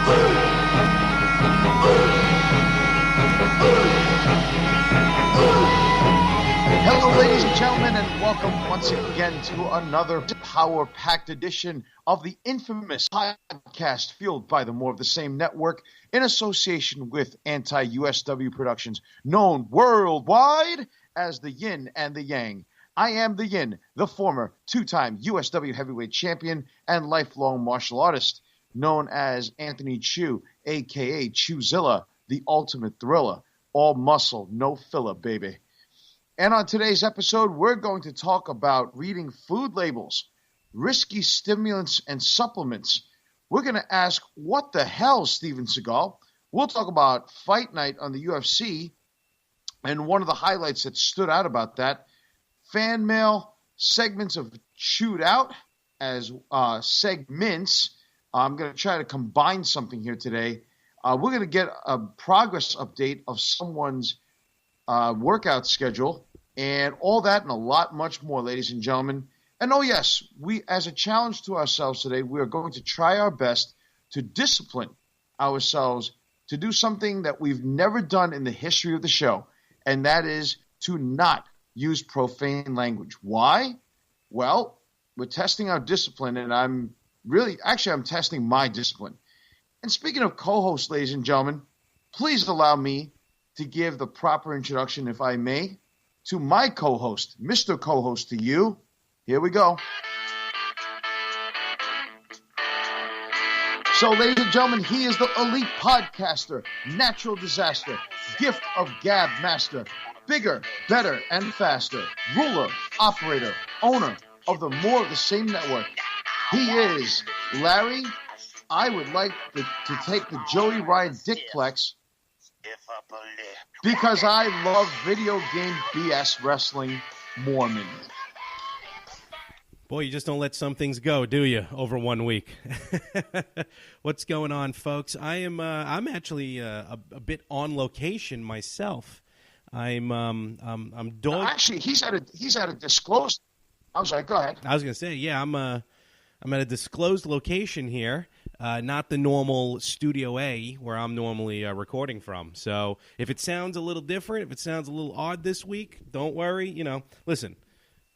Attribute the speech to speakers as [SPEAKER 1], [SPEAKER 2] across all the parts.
[SPEAKER 1] Hello, ladies and gentlemen, and welcome once again to another power-packed edition of the infamous podcast fueled by the More of the Same network in association with Anti-USW Productions, known worldwide as the Yin and The Yang. I am the Yin, the former two-time USW heavyweight champion and lifelong martial artist, known as Anthony Chu, a.k.a. Chuzilla, the ultimate thriller. All muscle, no filler, baby. And on today's episode, we're going to talk about reading food labels, risky stimulants and supplements. We're going to ask, what the hell, Steven Seagal? We'll talk about Fight Night on the UFC, and one of the highlights that stood out about that, fan mail, segments of Chewed Out as segments. I'm going to try to combine something here today. We're going to get a progress update of someone's workout schedule, and all that and a lot much more, ladies and gentlemen. And oh yes, we, as a challenge to ourselves today, we are going to try our best to discipline ourselves to do something that we've never done in the history of the show, and that is to not use profane language. Why? Well, we're testing our discipline, and I'm testing my discipline. And speaking of co-hosts, ladies and gentlemen, please allow me to give the proper introduction, if I may, to my co-host, Mr. Co-host to you. Here we go. So, ladies and gentlemen, he is the elite podcaster, natural disaster, gift of gab master, bigger, better, and faster, ruler, operator, owner of the More of the Same network. He is Larry. I would like to take the Joey Ryan Dickplex because I love video game BS wrestling Mormon.
[SPEAKER 2] Boy, you just don't let some things go, do you, over 1 week? What's going on, folks? I'm actually a bit on location myself. I'm dog.
[SPEAKER 1] Actually, he's at a disclosed. I'm sorry. Go ahead.
[SPEAKER 2] I was going to say, yeah, I'm at a disclosed location here. Not the normal Studio A where I'm normally recording from. So if it sounds a little different, if it sounds a little odd this week, don't worry. Listen,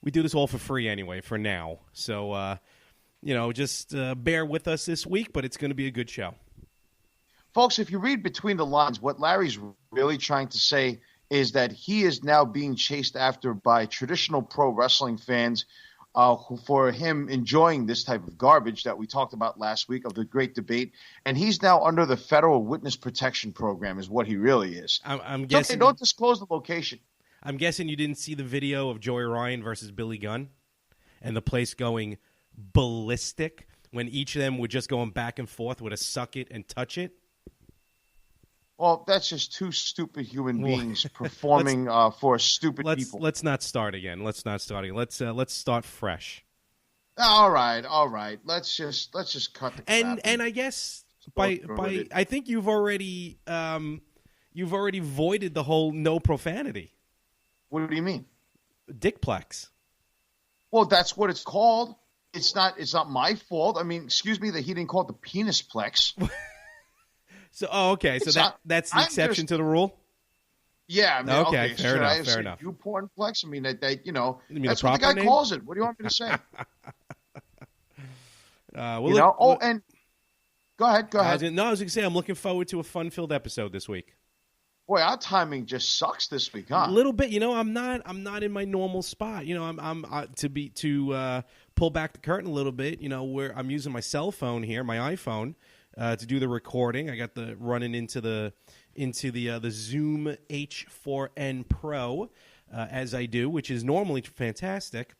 [SPEAKER 2] we do this all for free anyway for now. So, just bear with us this week, but it's going to be a good show.
[SPEAKER 1] Folks, if you read between the lines, what Larry's really trying to say is that he is now being chased after by traditional pro wrestling fans for him enjoying this type of garbage that we talked about last week of the great debate. And he's now under the federal witness protection program is what he really is.
[SPEAKER 2] I'm guessing.
[SPEAKER 1] Okay, don't disclose the location.
[SPEAKER 2] I'm guessing you didn't see the video of Joey Ryan versus Billy Gunn and the place going ballistic when each of them were just going back and forth with a suck it and touch it.
[SPEAKER 1] Well, that's just two stupid human beings performing for stupid people.
[SPEAKER 2] Let's not start again. Let's start fresh.
[SPEAKER 1] All right. Let's just cut the crap.
[SPEAKER 2] And I guess I think you've already voided the whole no profanity.
[SPEAKER 1] What do you mean?
[SPEAKER 2] Dickplex.
[SPEAKER 1] Well, that's what it's called. It's not my fault. I mean, excuse me that he didn't call it the penisplex.
[SPEAKER 2] So, okay. So that's the exception to the rule?
[SPEAKER 1] Yeah. I mean,
[SPEAKER 2] okay, fair enough.
[SPEAKER 1] You pornplex? I mean, that's
[SPEAKER 2] what
[SPEAKER 1] the guy
[SPEAKER 2] name?
[SPEAKER 1] calls it. What do you want me to say?
[SPEAKER 2] And
[SPEAKER 1] go ahead.
[SPEAKER 2] I was going to say, I'm looking forward to a fun-filled episode this week.
[SPEAKER 1] Boy, our timing just sucks this week, huh?
[SPEAKER 2] A little bit. I'm not in my normal spot. I'm to pull back the curtain a little bit. Where I'm using my cell phone here, my iPhone, to do the recording. I got the running into the Zoom H4n Pro as I do, which is normally fantastic.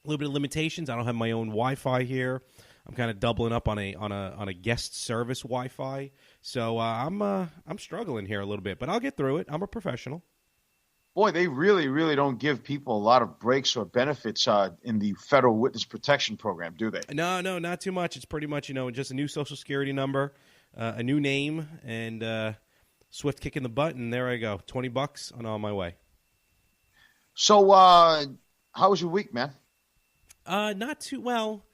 [SPEAKER 2] A little bit of limitations. I don't have my own Wi-Fi here. I'm kind of doubling up on a guest service Wi-Fi, so I'm struggling here a little bit, but I'll get through it. I'm a professional.
[SPEAKER 1] Boy, they really, really don't give people a lot of breaks or benefits in the Federal Witness Protection Program, do they?
[SPEAKER 2] No, not too much. It's pretty much just a new Social Security number, a new name, and swift kick in the butt, and there I go. $20 on all my way.
[SPEAKER 1] So, how was your week, man?
[SPEAKER 2] Not too well.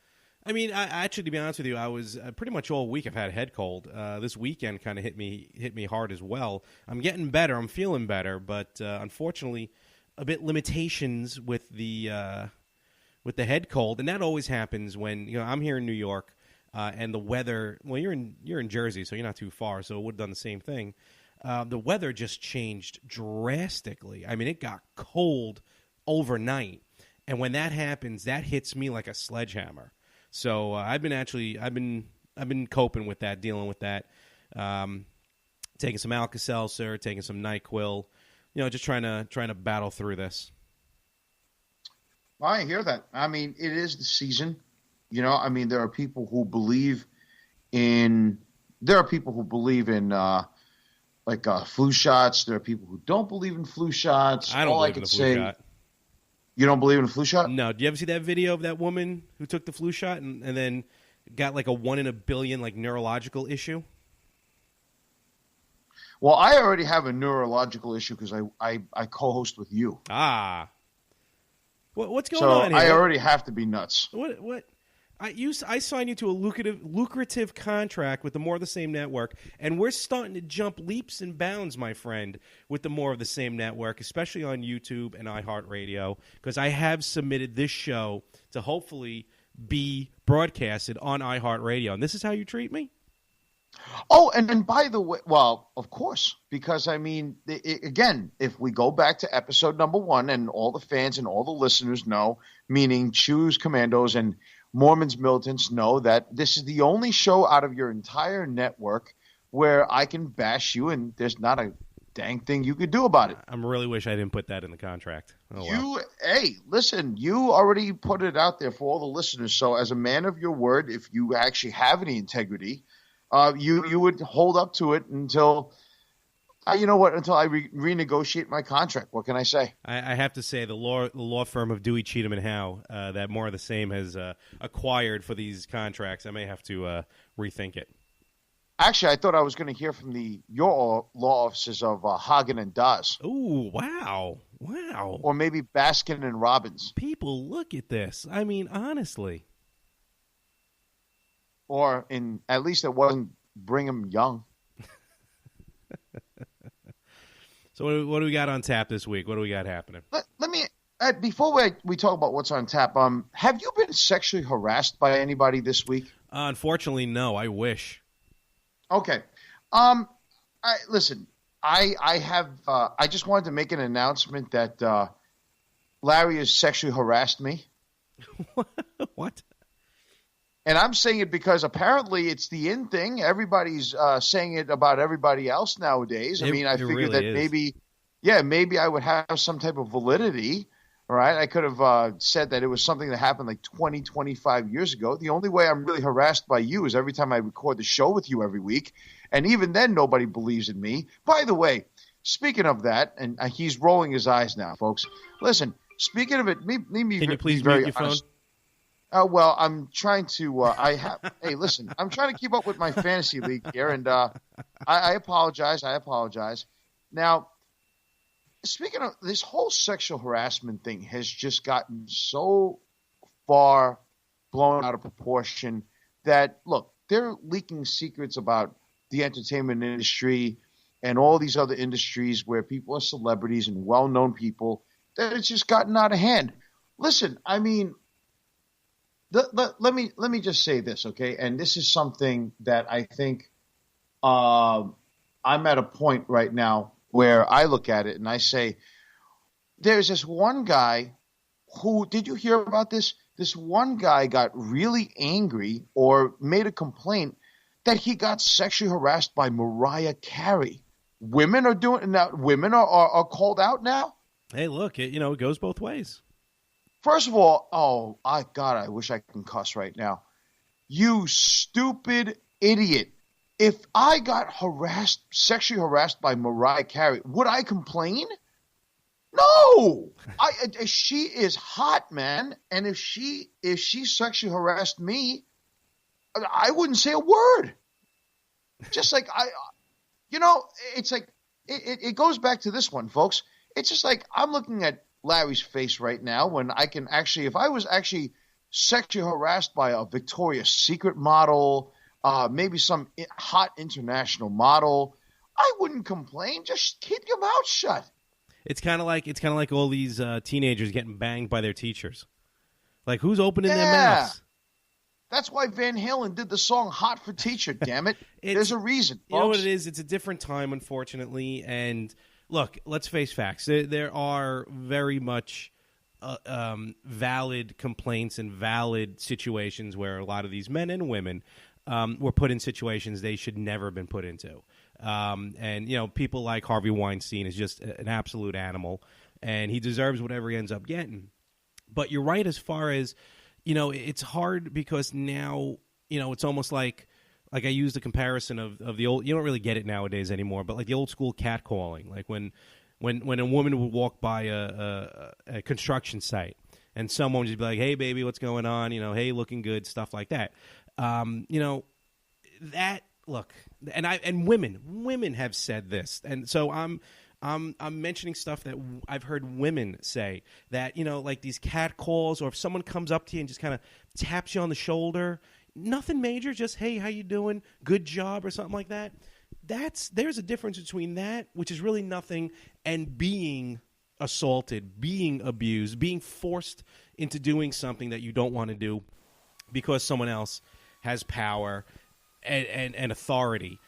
[SPEAKER 2] I mean, I actually, to be honest with you, I was pretty much all week I've had a head cold. This weekend kind of hit me hard as well. I'm getting better. I'm feeling better, but unfortunately, a bit limitations with the head cold, and that always happens when I'm here in New York, and the weather. Well, you're in Jersey, so you're not too far, so it would have done the same thing. The weather just changed drastically. I mean, it got cold overnight, and when that happens, that hits me like a sledgehammer. So I've been coping with that, dealing with that, taking some Alka-Seltzer, taking some NyQuil, just trying to battle through this.
[SPEAKER 1] I hear that. I mean, it is the season. I mean, there are people who believe in flu shots. There are people who don't believe in flu shots.
[SPEAKER 2] I don't believe in the flu shot.
[SPEAKER 1] You don't believe in a flu shot?
[SPEAKER 2] No. Do you ever see that video of that woman who took the flu shot and then got like a 1 in a billion neurological issue?
[SPEAKER 1] Well, I already have a neurological issue because I co-host with you.
[SPEAKER 2] Ah. What's going on here?
[SPEAKER 1] I already have to be nuts.
[SPEAKER 2] What? I signed you to a lucrative contract with the More of the Same network, and we're starting to jump leaps and bounds, my friend, with the More of the Same network, especially on YouTube and iHeartRadio, because I have submitted this show to hopefully be broadcasted on iHeartRadio. And this is how you treat me?
[SPEAKER 1] Oh, and by the way, well, of course, because I mean, again, if we go back to episode number 1, and all the fans and all the listeners know, meaning Choose Commandos and Mormons militants know that this is the only show out of your entire network where I can bash you, and there's not a dang thing you could do about it.
[SPEAKER 2] I really wish I didn't put that in the contract. Oh, well.
[SPEAKER 1] Hey, listen, you already put it out there for all the listeners. So as a man of your word, if you actually have any integrity, you would hold up to it until until I renegotiate my contract. What can I say?
[SPEAKER 2] I have to say the law firm of Dewey, Cheatham and Howe that More of the Same has acquired for these contracts, I may have to rethink it.
[SPEAKER 1] Actually, I thought I was going to hear from your law offices of Hagen and Dawes.
[SPEAKER 2] Oh, wow.
[SPEAKER 1] Or maybe Baskin and Robbins.
[SPEAKER 2] People, look at this. I mean, honestly.
[SPEAKER 1] Or at least it wasn't Brigham Young.
[SPEAKER 2] So what do we got on tap this week? What do we got happening?
[SPEAKER 1] Let me before we talk about what's on tap. Have you been sexually harassed by anybody this week?
[SPEAKER 2] Unfortunately, no. I wish.
[SPEAKER 1] Okay. Listen. I have. I just wanted to make an announcement that Larry has sexually harassed me.
[SPEAKER 2] What?
[SPEAKER 1] And I'm saying it because apparently it's the in thing. Everybody's saying it about everybody else nowadays. I figured
[SPEAKER 2] really
[SPEAKER 1] that
[SPEAKER 2] is.
[SPEAKER 1] maybe I would have some type of validity. All right. I could have said that it was something that happened like 20, 25 years ago. The only way I'm really harassed by you is every time I record the show with you every week. And even then, nobody believes in me. By the way, speaking of that, and he's rolling his eyes now, folks. Listen, speaking of it, can
[SPEAKER 2] you please mute your phone?
[SPEAKER 1] Well, I'm trying to. Hey, listen, I'm trying to keep up with my fantasy league here, and I apologize. Now, speaking of this whole sexual harassment thing, has just gotten so far blown out of proportion that look, they're leaking secrets about the entertainment industry and all these other industries where people are celebrities and well-known people. That it's just gotten out of hand. Listen, I mean. Let me just say this, okay? And this is something that I think I'm at a point right now where I look at it and I say, there's this one guy who, did you hear about this? This one guy got really angry or made a complaint that he got sexually harassed by Mariah Carey. Women are doing now. Women are called out now.
[SPEAKER 2] Hey, look, it goes both ways.
[SPEAKER 1] First of all, God, I wish I can cuss right now. You stupid idiot. If I got sexually harassed by Mariah Carey, would I complain? No. She is hot, man. And if she sexually harassed me, I wouldn't say a word. Just like it's like it goes back to this one, folks. It's just like I'm looking at Larry's face right now when I can actually, if I was actually sexually harassed by a Victoria's Secret model, maybe some hot international model, I wouldn't complain. Just keep your mouth shut.
[SPEAKER 2] It's kind of like all these teenagers getting banged by their teachers. Like, who's opening their mouths?
[SPEAKER 1] That's why Van Halen did the song "Hot for Teacher." Damn it! There's a reason, folks.
[SPEAKER 2] You know what it is? It's a different time, unfortunately. And look, let's face facts. There are very much valid complaints and valid situations where a lot of these men and women were put in situations they should never have been put into. And, you know, people like Harvey Weinstein is just an absolute animal, and he deserves whatever he ends up getting. But you're right as far as, you know, it's hard because now, you know, it's almost like I use the comparison of the old, you don't really get it nowadays anymore, but like the old school catcalling, like when a woman would walk by a construction site and someone would just be like, hey, baby, what's going on? You know, hey, looking good, stuff like that. You know, that, look, and women have said this. And so I'm mentioning stuff that I've heard women say, that, you know, like these cat calls, or if someone comes up to you and just kind of taps you on the shoulder, nothing major, just, hey, how you doing? Good job, or something like that. There's a difference between that, which is really nothing, and being assaulted, being abused, being forced into doing something that you don't want to do because someone else has power and authority.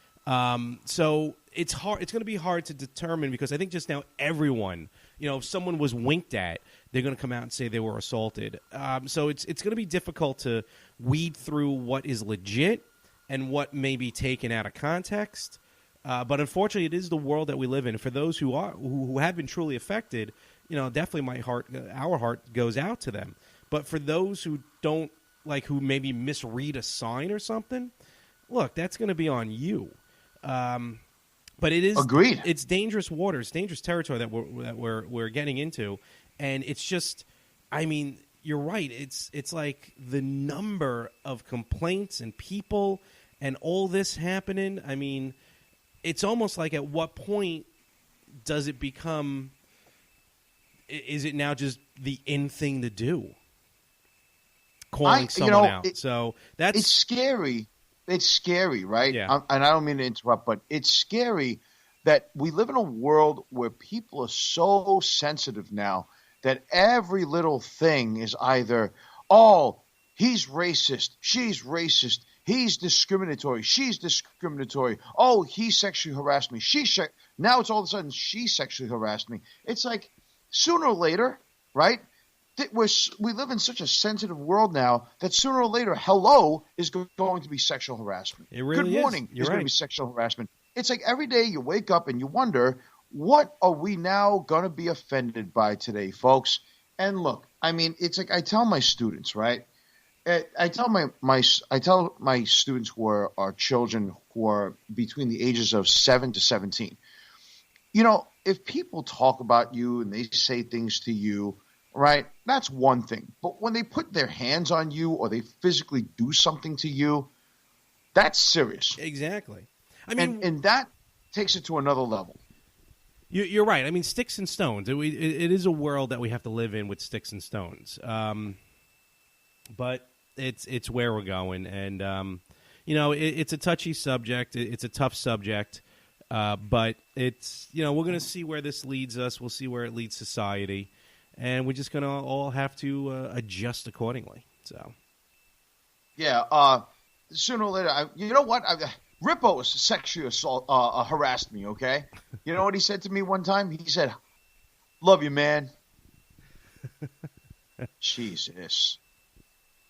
[SPEAKER 2] So it's hard. It's going to be hard to determine, because I think just now everyone, you know, if someone was winked at, they're going to come out and say they were assaulted. So it's going to be difficult to weed through what is legit and what may be taken out of context. But unfortunately, it is the world that we live in. For those who have been truly affected, you know, definitely our heart goes out to them. But for those who don't, like, who maybe misread a sign or something, look, that's going to be on you. But it is
[SPEAKER 1] agreed.
[SPEAKER 2] It's dangerous waters, dangerous territory that we're getting into, and it's just, I mean, you're right. It's like the number of complaints and people and all this happening. I mean, it's almost like, at what point does it become? Is it now just the in thing to do? Calling someone out. So it's
[SPEAKER 1] scary. It's scary, right?
[SPEAKER 2] Yeah.
[SPEAKER 1] And I don't mean to interrupt, but it's scary that we live in a world where people are so sensitive now that every little thing is either, oh, he's racist, she's racist, he's discriminatory, she's discriminatory, oh, he sexually harassed me, now it's all of a sudden she sexually harassed me. It's like, sooner or later, right? We live in such a sensitive world now that sooner or later, hello is going to be sexual harassment.
[SPEAKER 2] It really
[SPEAKER 1] Good morning is going to be sexual harassment. It's like every day you wake up and you wonder, what are we now going to be offended by today, folks? And look, I mean, it's like I tell my students, right? I tell my students who are children who are between the ages of 7 to 17. You know, if people talk about you and they say things to you, right, that's one thing. But when they put their hands on you or they physically do something to you, that's serious.
[SPEAKER 2] Exactly. I mean,
[SPEAKER 1] and that takes it to another level.
[SPEAKER 2] You're right. I mean, sticks and stones. It is a world that we have to live in with sticks and stones. But it's where we're going, and you know, it's a touchy subject. It's a tough subject, but it's, you know, we're going to see where this leads us. We'll see where it leads society. And we're just going to all have to adjust accordingly. So,
[SPEAKER 1] yeah. Sooner or later, you know what? Rippo sexually harassed me. Okay, you know what he said to me one time? He said, "Love you, man." Jesus,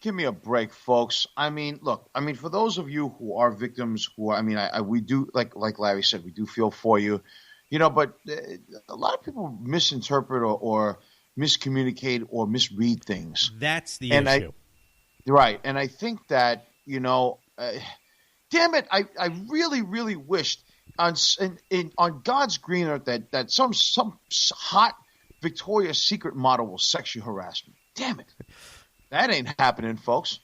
[SPEAKER 1] give me a break, folks. I mean, look. I mean, for those of you who are victims, we do, like Larry said, we do feel for you. You know, but a lot of people misinterpret or miscommunicate or misread things.
[SPEAKER 2] That's the issue.
[SPEAKER 1] Right. And I think that, you know, damn it, I really, really wished on God's green earth that some hot Victoria's Secret model will sexually harass me. Damn it. That ain't happening, folks.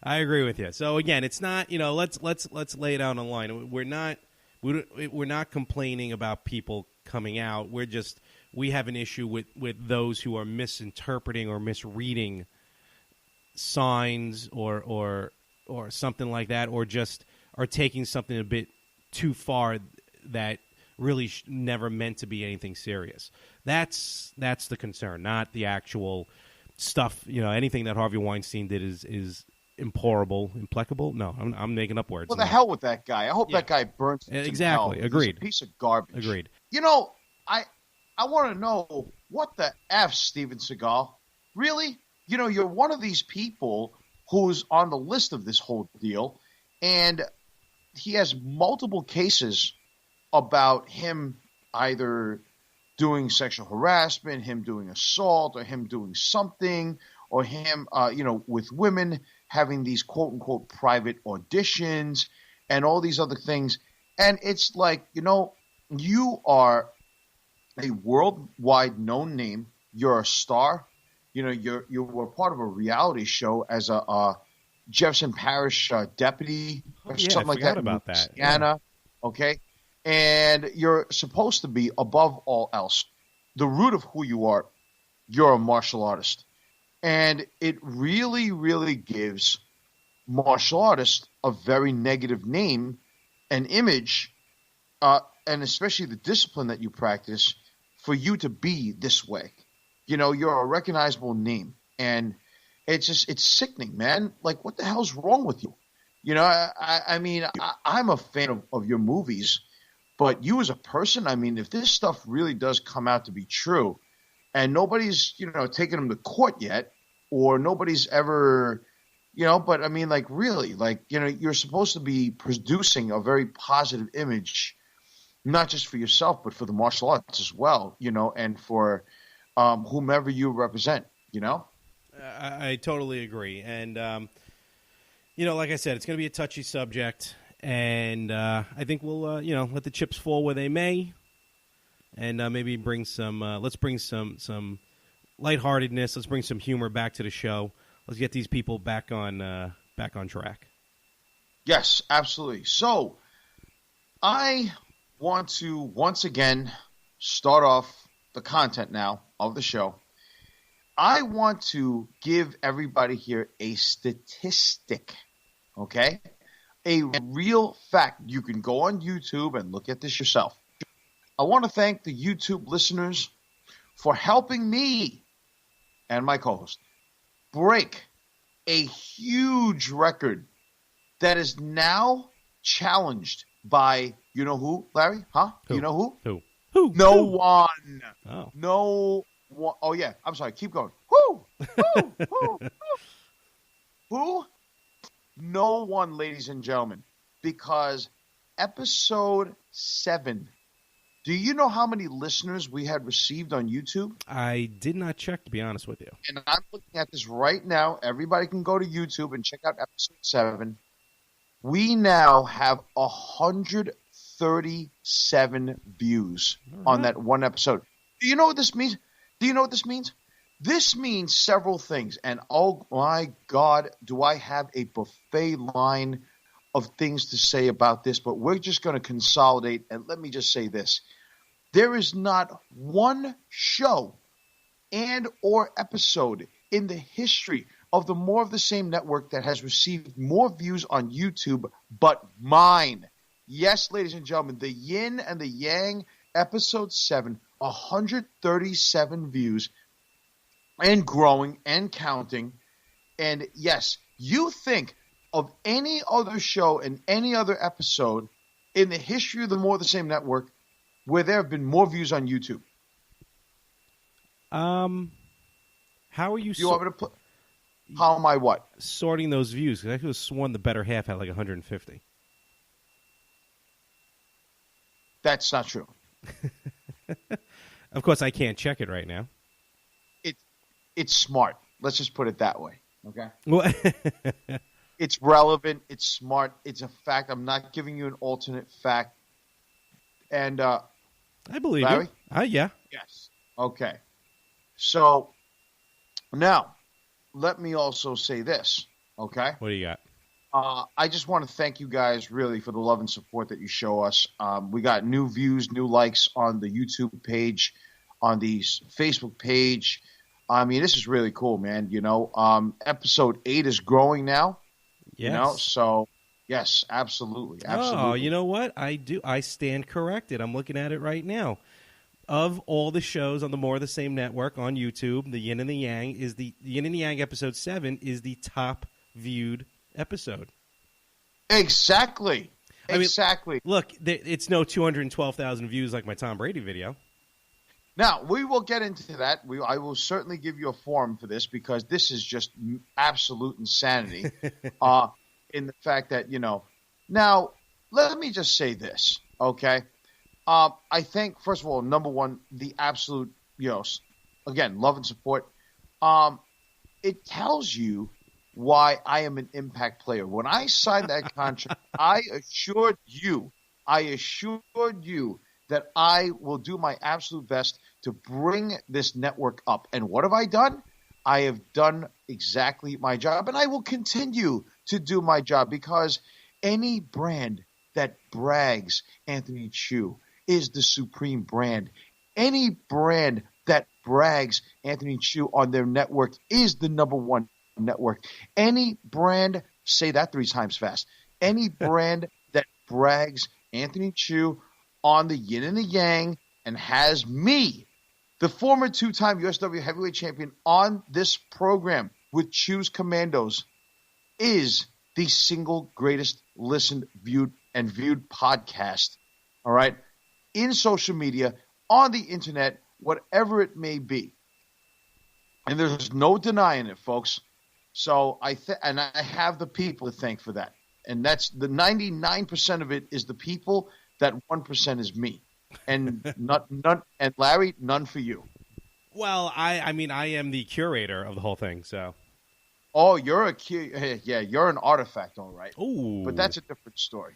[SPEAKER 2] I agree with you. So again, it's not, you know, let's lay it out on the line. We're not complaining about people coming out. We have an issue with those who are misinterpreting or misreading signs or something like that, or just are taking something a bit too far that really never meant to be anything serious. That's the concern, not the actual stuff. Anything that Harvey Weinstein did is implacable. No, I'm making up words.
[SPEAKER 1] Well, the hell with that guy. I hope that guy burns.
[SPEAKER 2] Exactly.
[SPEAKER 1] Hell.
[SPEAKER 2] Agreed.
[SPEAKER 1] He's a piece of garbage.
[SPEAKER 2] Agreed.
[SPEAKER 1] I want to know what the F, Steven Seagal. Really? You're one of these people who's on the list of this whole deal, and he has multiple cases about him either doing sexual harassment, him doing assault, or him doing something, or him, with women having these quote-unquote private auditions and all these other things. And it's like, you are a worldwide known name. You're a star. You were part of a reality show as a Jefferson Parish deputy or something like that.
[SPEAKER 2] About that.
[SPEAKER 1] Anna, okay? And you're supposed to be, above all else, the root of who you are. You're a martial artist. And it really, really gives martial artists a very negative name and image, and especially the discipline that you practice, for you to be this way. You're a recognizable name. And it's sickening, man. Like, what the hell's wrong with you? I'm a fan of your movies, but you as a person, if this stuff really does come out to be true, and nobody's, taken him to court yet, or nobody's ever, but really, you're supposed to be producing a very positive image, not just for yourself, but for the martial arts as well, and for whomever you represent,
[SPEAKER 2] I totally agree. And, like I said, it's going to be a touchy subject, and I think we'll, let the chips fall where they may. And maybe bring some. Let's bring some lightheartedness. Let's bring some humor back to the show. Let's get these people back on track.
[SPEAKER 1] Yes, absolutely. So, I want to once again start off the content now of the show. I want to give everybody here a statistic. Okay, a real fact. You can go on YouTube and look at this yourself. I want to thank the YouTube listeners for helping me and my co-host break a huge record that is now challenged by, you know who, Larry? Huh?
[SPEAKER 2] Who?
[SPEAKER 1] You know who?
[SPEAKER 2] Who?
[SPEAKER 1] No one.
[SPEAKER 2] Oh.
[SPEAKER 1] No one. Oh, yeah. I'm sorry. Keep going. Who? Who? Who? No one, ladies and gentlemen, because episode 7. Do you know how many listeners we had received on YouTube?
[SPEAKER 2] I did not check, to be honest with you.
[SPEAKER 1] And I'm looking at this right now. Everybody can go to YouTube and check out episode 7. We now have 137 views on that one episode. Do you know what this means? This means several things. And oh my God, do I have a buffet line of things to say about this, but we're just going to consolidate. And let me just say this. There is not one show and or episode in the history of the More of the Same network that has received more views on YouTube but mine. Yes, ladies and gentlemen, the Yin and the Yang, episode 7, 137 views and growing and counting. And yes, you think of any other show and any other episode in the history of the More of the Same network where there have been more views on YouTube?
[SPEAKER 2] How are you?
[SPEAKER 1] You want me to put? How am I what?
[SPEAKER 2] Sorting those views? Because I could have sworn the better half had like 150.
[SPEAKER 1] That's not true.
[SPEAKER 2] Of course, I can't check it right now.
[SPEAKER 1] It's smart. Let's just put it that way. Okay.
[SPEAKER 2] Well,
[SPEAKER 1] it's relevant. It's smart. It's a fact. I'm not giving you an alternate fact. And
[SPEAKER 2] I believe
[SPEAKER 1] Larry?
[SPEAKER 2] you. Yeah.
[SPEAKER 1] Yes. Okay. So now, let me also say this. Okay.
[SPEAKER 2] What do you got?
[SPEAKER 1] I just want to thank you guys really for the love and support that you show us. We got new views, new likes on the YouTube page, on the Facebook page. I mean, this is really cool, man. Episode 8 is growing now.
[SPEAKER 2] Yes.
[SPEAKER 1] So yes, absolutely.
[SPEAKER 2] Oh, you know what? I do. I stand corrected. I'm looking at it right now. Of all the shows on the More of the Same network on YouTube, the Yin and the Yang the Yin and the Yang episode 7 is the top viewed episode.
[SPEAKER 1] Exactly.
[SPEAKER 2] Exactly. Look, it's no 212,000 views like my Tom Brady video.
[SPEAKER 1] Now, we will get into that. I will certainly give you a forum for this because this is just absolute insanity in the fact that, Now, let me just say this, okay? I think, first of all, number one, the absolute, again, love and support. It tells you why I am an impact player. When I signed that contract, I assured you that I will do my absolute best to bring this network up. And what have I done? I have done exactly my job, and I will continue to do my job because any brand that brags Anthony Chu is the supreme brand. Any brand that brags Anthony Chu on their network is the number one network. Any brand, say that 3 times fast, any brand that brags Anthony Chu on the Yin and the Yang and has me, the former 2-time USW heavyweight champion, on this program with Chu's Commandos, is the single greatest listened, viewed podcast, all right, in social media, on the internet, whatever it may be. And there's no denying it, folks. So I have the people to thank for that. And that's the 99% of it is the people. That 1% is me, and none. And Larry, none for you.
[SPEAKER 2] Well, I mean, I am the curator of the whole thing, so.
[SPEAKER 1] Oh, you're you're an artifact, all right.
[SPEAKER 2] Ooh,
[SPEAKER 1] but that's a different story.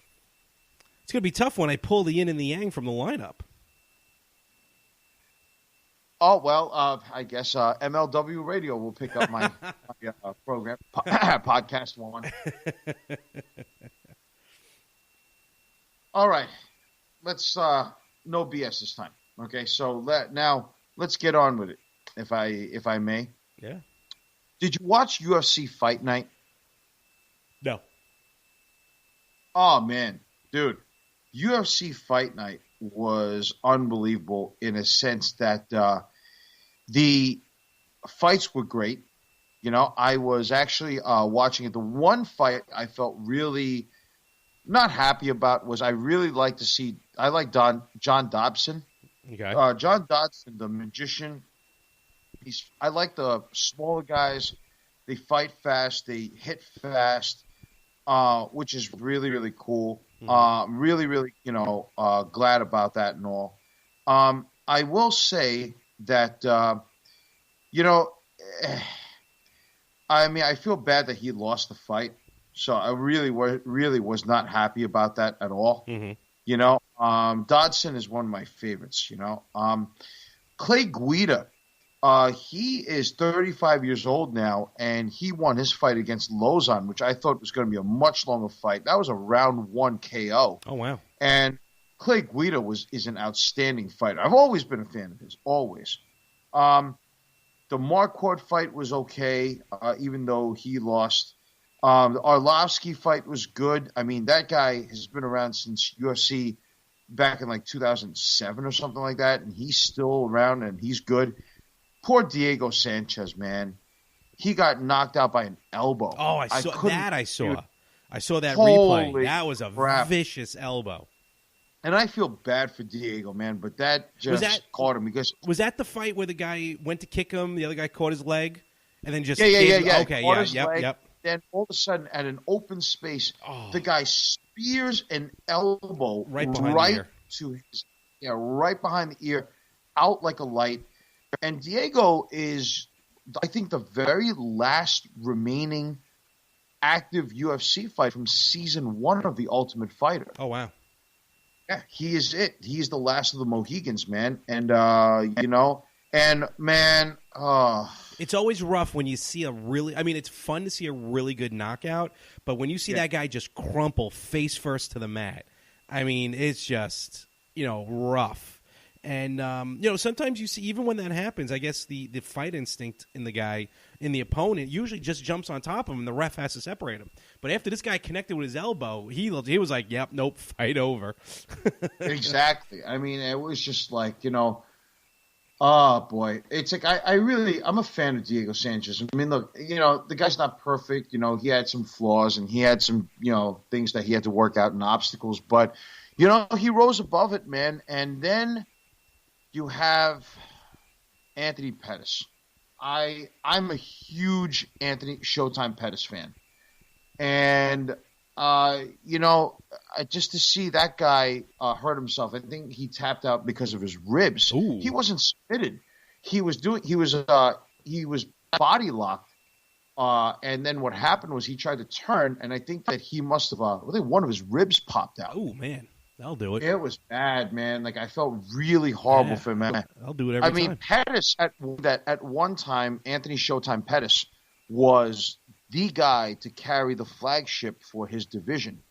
[SPEAKER 2] It's gonna be tough when I pull the Yin and the Yang from the lineup.
[SPEAKER 1] Oh well, I guess MLW Radio will pick up my program podcast one. All right. Let's no BS this time. Okay, so let's get on with it, if I may.
[SPEAKER 2] Yeah.
[SPEAKER 1] Did you watch UFC Fight Night?
[SPEAKER 2] No.
[SPEAKER 1] Oh man, dude, UFC Fight Night was unbelievable in a sense that the fights were great. I was actually watching it. The one fight I felt really not happy about was I really like to see. I like John Dobson.
[SPEAKER 2] Okay.
[SPEAKER 1] John Dodson, the magician. I like the smaller guys. They fight fast. They hit fast, which is really, really cool. Really, really, glad about that and all. I will say that, I feel bad that he lost the fight. So I really was not happy about that at all.
[SPEAKER 2] Mm-hmm.
[SPEAKER 1] Dodson is one of my favorites. Clay Guida, he is 35 years old now, and he won his fight against Lozon, which I thought was going to be a much longer fight. That was a round 1 KO.
[SPEAKER 2] Oh wow!
[SPEAKER 1] And Clay Guida is an outstanding fighter. I've always been a fan of his, always. The Marquardt fight was okay, even though he lost. The Arlovsky fight was good. I mean, that guy has been around since UFC back in like 2007 or something like that, and he's still around and he's good. Poor Diego Sanchez, man. He got knocked out by an elbow.
[SPEAKER 2] Oh, I saw that. I saw that
[SPEAKER 1] Holy
[SPEAKER 2] replay. That was a
[SPEAKER 1] crap.
[SPEAKER 2] vicious elbow.
[SPEAKER 1] And I feel bad for Diego, man, but that just caught him because
[SPEAKER 2] was that the fight where the guy went to kick him, the other guy caught his leg, and then just
[SPEAKER 1] yeah.
[SPEAKER 2] Okay, yep.
[SPEAKER 1] Then all of a sudden, at an open space, the guy spears an elbow
[SPEAKER 2] right behind the ear.
[SPEAKER 1] Right behind the ear, out like a light. And Diego is, I think, the very last remaining active UFC fight from season 1 of The Ultimate Fighter.
[SPEAKER 2] Oh wow!
[SPEAKER 1] Yeah, he is it. He's the last of the Mohicans, man. And and man,
[SPEAKER 2] it's always rough when you see it's fun to see a really good knockout, but when you see that guy just crumple face first to the mat, I mean, it's just, rough. And sometimes you see, even when that happens, I guess the fight instinct in the guy, in the opponent, usually just jumps on top of him, and the ref has to separate him. But after this guy connected with his elbow, he was like, "Yep, nope, fight over."
[SPEAKER 1] Exactly. I mean, it was just like, oh boy, it's like I'm a fan of Diego Sanchez. I mean, look, the guy's not perfect. He had some flaws and he had some things that he had to work out and obstacles, but he rose above it, man. And then you have Anthony Pettis. I'm a huge Anthony Showtime Pettis fan. And, just to see that guy hurt himself, I think he tapped out because of his ribs.
[SPEAKER 2] Ooh.
[SPEAKER 1] He wasn't submitted. He was body locked. And then what happened was he tried to turn, and I think that he must have, I think one of his ribs popped out.
[SPEAKER 2] Oh, man. That'll do it.
[SPEAKER 1] It was bad, man. Like, I felt really horrible for him, man.
[SPEAKER 2] I'll do it every time.
[SPEAKER 1] I mean, Pettis, at one time, Anthony Showtime Pettis was the guy to carry the flagship for his division,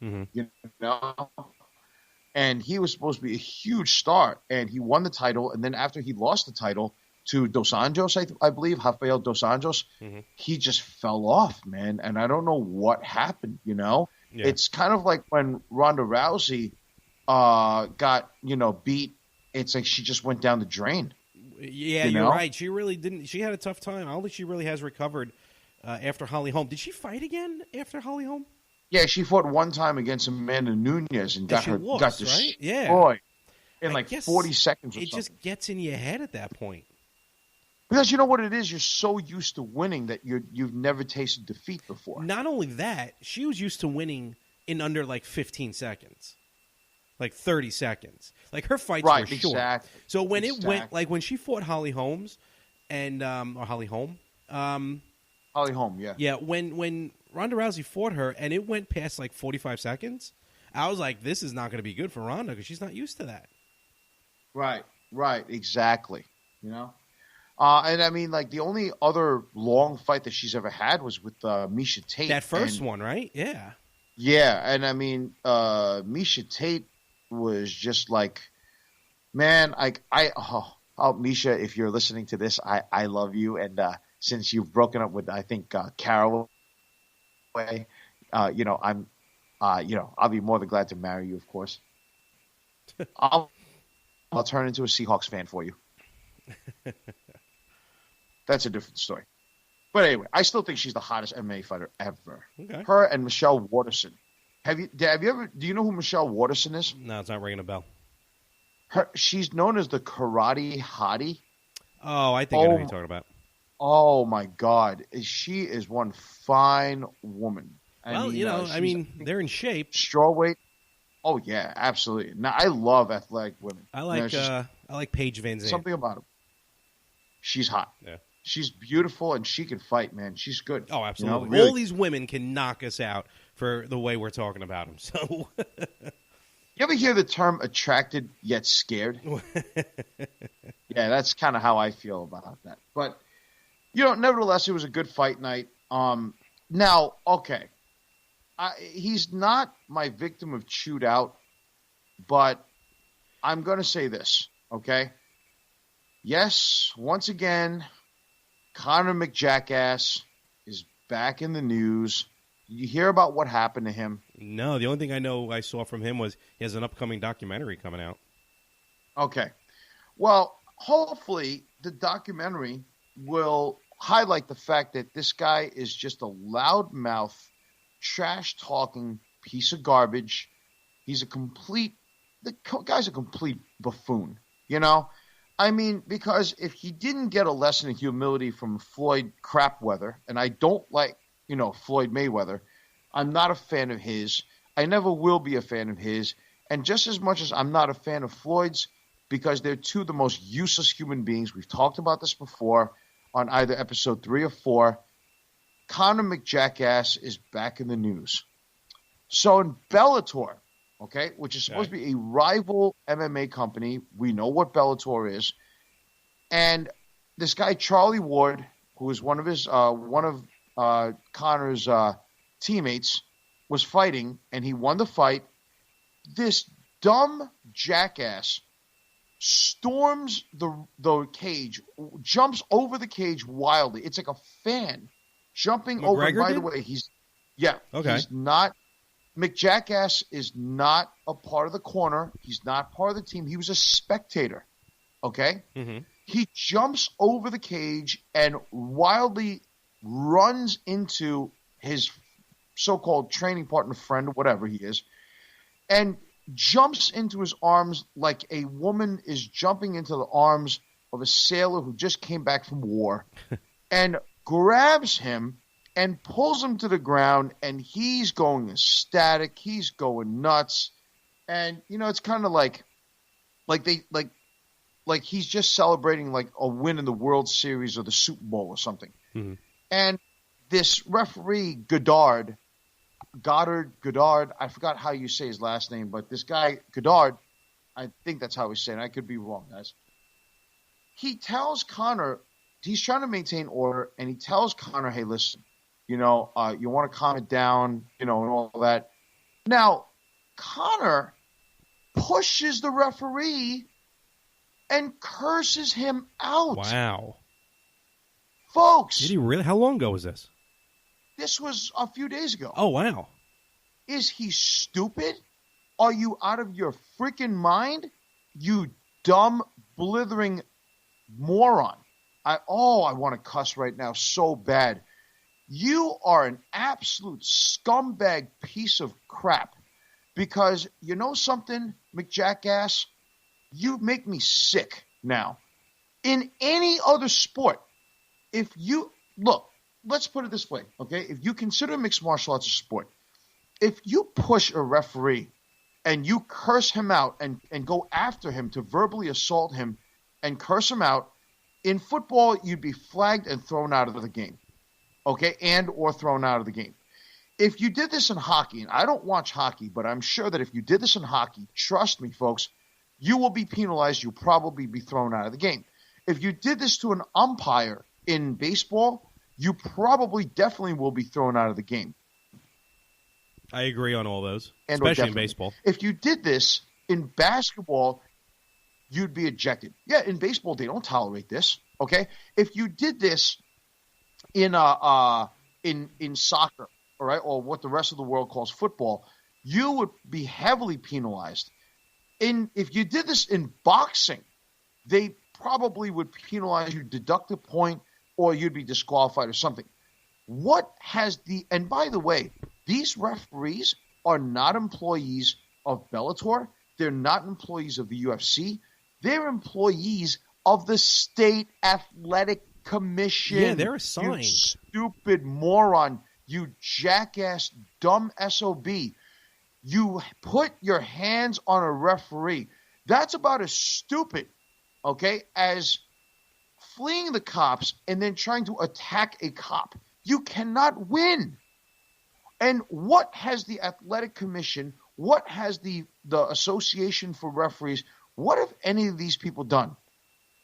[SPEAKER 1] And he was supposed to be a huge star, and he won the title. And then after he lost the title to Dos Anjos, I believe, Rafael Dos Anjos, he just fell off, man. And I don't know what happened, Yeah. It's kind of like when Ronda Rousey got beat. It's like she just went down the drain.
[SPEAKER 2] Yeah, you're right. She really didn't. She had a tough time. I don't think she really has recovered after Holly Holm. Did she fight again after Holly Holm?
[SPEAKER 1] Yeah, she fought one time against Amanda Nunes and got destroyed in like 40 seconds or something.
[SPEAKER 2] It just gets in your head at that point.
[SPEAKER 1] Because you know what it is? You're so used to winning that you've never tasted defeat before.
[SPEAKER 2] Not only that, she was used to winning in under like 15 seconds. Like 30 seconds. Like her fights were short.
[SPEAKER 1] Exactly.
[SPEAKER 2] So when it went, like when she fought Holly Holmes and or Holly Holm.
[SPEAKER 1] Holly Holm, yeah.
[SPEAKER 2] Yeah, when Ronda Rousey fought her and it went past like 45 seconds, I was like, this is not going to be good for Ronda because she's not used to that.
[SPEAKER 1] Right, exactly. And I mean, like the only other long fight that she's ever had was with Miesha Tate.
[SPEAKER 2] That first one, right? Yeah.
[SPEAKER 1] Yeah, and I mean, Miesha Tate was just like, man, Miesha, if you're listening to this, I love you, and since you've broken up with, I think, Caraway, I'll be more than glad to marry you, of course. I'll turn into a Seahawks fan for you. That's a different story. But anyway, I still think she's the hottest MMA fighter ever.
[SPEAKER 2] Okay.
[SPEAKER 1] Her and Michelle Waterson. Do you know who Michelle Waterson is?
[SPEAKER 2] No, it's not ringing a bell.
[SPEAKER 1] She's known as the Karate Hottie.
[SPEAKER 2] Oh, I think I know who you're talking about.
[SPEAKER 1] Oh my God, she is one fine woman.
[SPEAKER 2] I mean, they're in shape.
[SPEAKER 1] Strawweight. Oh yeah, absolutely. Now I love athletic women.
[SPEAKER 2] I like Paige Van Zandt.
[SPEAKER 1] Something about her. She's hot.
[SPEAKER 2] Yeah.
[SPEAKER 1] She's beautiful and she can fight, man. She's good.
[SPEAKER 2] Oh, absolutely. Really. All these women can knock us out for the way we're talking about them. So,
[SPEAKER 1] you ever hear the term "attracted yet scared"? Yeah, that's kind of how I feel about that. But nevertheless, it was a good fight night. Now, okay, he's not my victim of chewed out, but I'm going to say this, okay? Yes, once again, Conor McJackass is back in the news. You hear about what happened to him?
[SPEAKER 2] No, the only thing I saw from him was he has an upcoming documentary coming out.
[SPEAKER 1] Okay. Well, hopefully the documentary will highlight the fact that this guy is just a loudmouth, trash-talking piece of garbage. The guy's a complete buffoon, I mean, because if he didn't get a lesson in humility from Floyd Crapweather, and I don't like, Floyd Mayweather, I'm not a fan of his. I never will be a fan of his. And just as much as I'm not a fan of Floyd's, because they're two of the most useless human beings, we've talked about this before on either episode 3 or 4, Conor McJackass is back in the news. So in Bellator, okay, which is supposed to be a rival MMA company. We know what Bellator is. And this guy, Charlie Ward, who is one of Conor's teammates, was fighting, and he won the fight. This dumb jackass storms the cage, jumps over the cage wildly. It's like a fan jumping over. And by the way, he's not. McJackass is not a part of the corner. He's not part of the team. He was a spectator. Okay?
[SPEAKER 2] Mm-hmm.
[SPEAKER 1] He jumps over the cage and wildly runs into his so-called training partner, friend, whatever he is, and jumps into his arms like a woman is jumping into the arms of a sailor who just came back from war, and grabs him and pulls him to the ground, and he's going ecstatic. He's going nuts. And, it's kind of like he's just celebrating like a win in the World Series or the Super Bowl or something.
[SPEAKER 2] Mm-hmm.
[SPEAKER 1] And this referee, Goddard, I forgot how you say his last name, but this guy, Goddard, I think that's how he's saying it. I could be wrong, guys. He tells Conor, he's trying to maintain order, and he tells Conor, hey, listen, you want to calm it down, and all that. Now, Conor pushes the referee and curses him out.
[SPEAKER 2] Wow.
[SPEAKER 1] Folks.
[SPEAKER 2] Did he really? How long ago was this?
[SPEAKER 1] This was a few days ago.
[SPEAKER 2] Oh, wow.
[SPEAKER 1] Is he stupid? Are you out of your freaking mind? You dumb, blithering moron. I want to cuss right now so bad. You are an absolute scumbag piece of crap. Because you know something, McJackass? You make me sick now. In any other sport, let's put it this way, okay? If you consider mixed martial arts a sport, if you push a referee and you curse him out and go after him to verbally assault him and curse him out, in football, you'd be flagged and thrown out of the game, okay? Or thrown out of the game. If you did this in hockey, and I don't watch hockey, but I'm sure that if you did this in hockey, trust me, folks, you will be penalized. You'll probably be thrown out of the game. If you did this to an umpire in baseball, you definitely will be thrown out of the game.
[SPEAKER 2] I agree on all those, especially in baseball.
[SPEAKER 1] If you did this in basketball, you'd be ejected. Yeah, in baseball, they don't tolerate this, okay? If you did this in soccer, all right, or what the rest of the world calls football, you would be heavily penalized. If you did this in boxing, they probably would penalize you, deduct a point, or you'd be disqualified or something. And by the way, these referees are not employees of Bellator. They're not employees of the UFC. They're employees of the State Athletic Commission.
[SPEAKER 2] Yeah, they're assigned.
[SPEAKER 1] You stupid moron. You jackass, dumb SOB. You put your hands on a referee. That's about as stupid, okay, as fleeing the cops and then trying to attack a cop. You cannot win. And what has the Athletic Commission, what has the Association for Referees, what have any of these people done?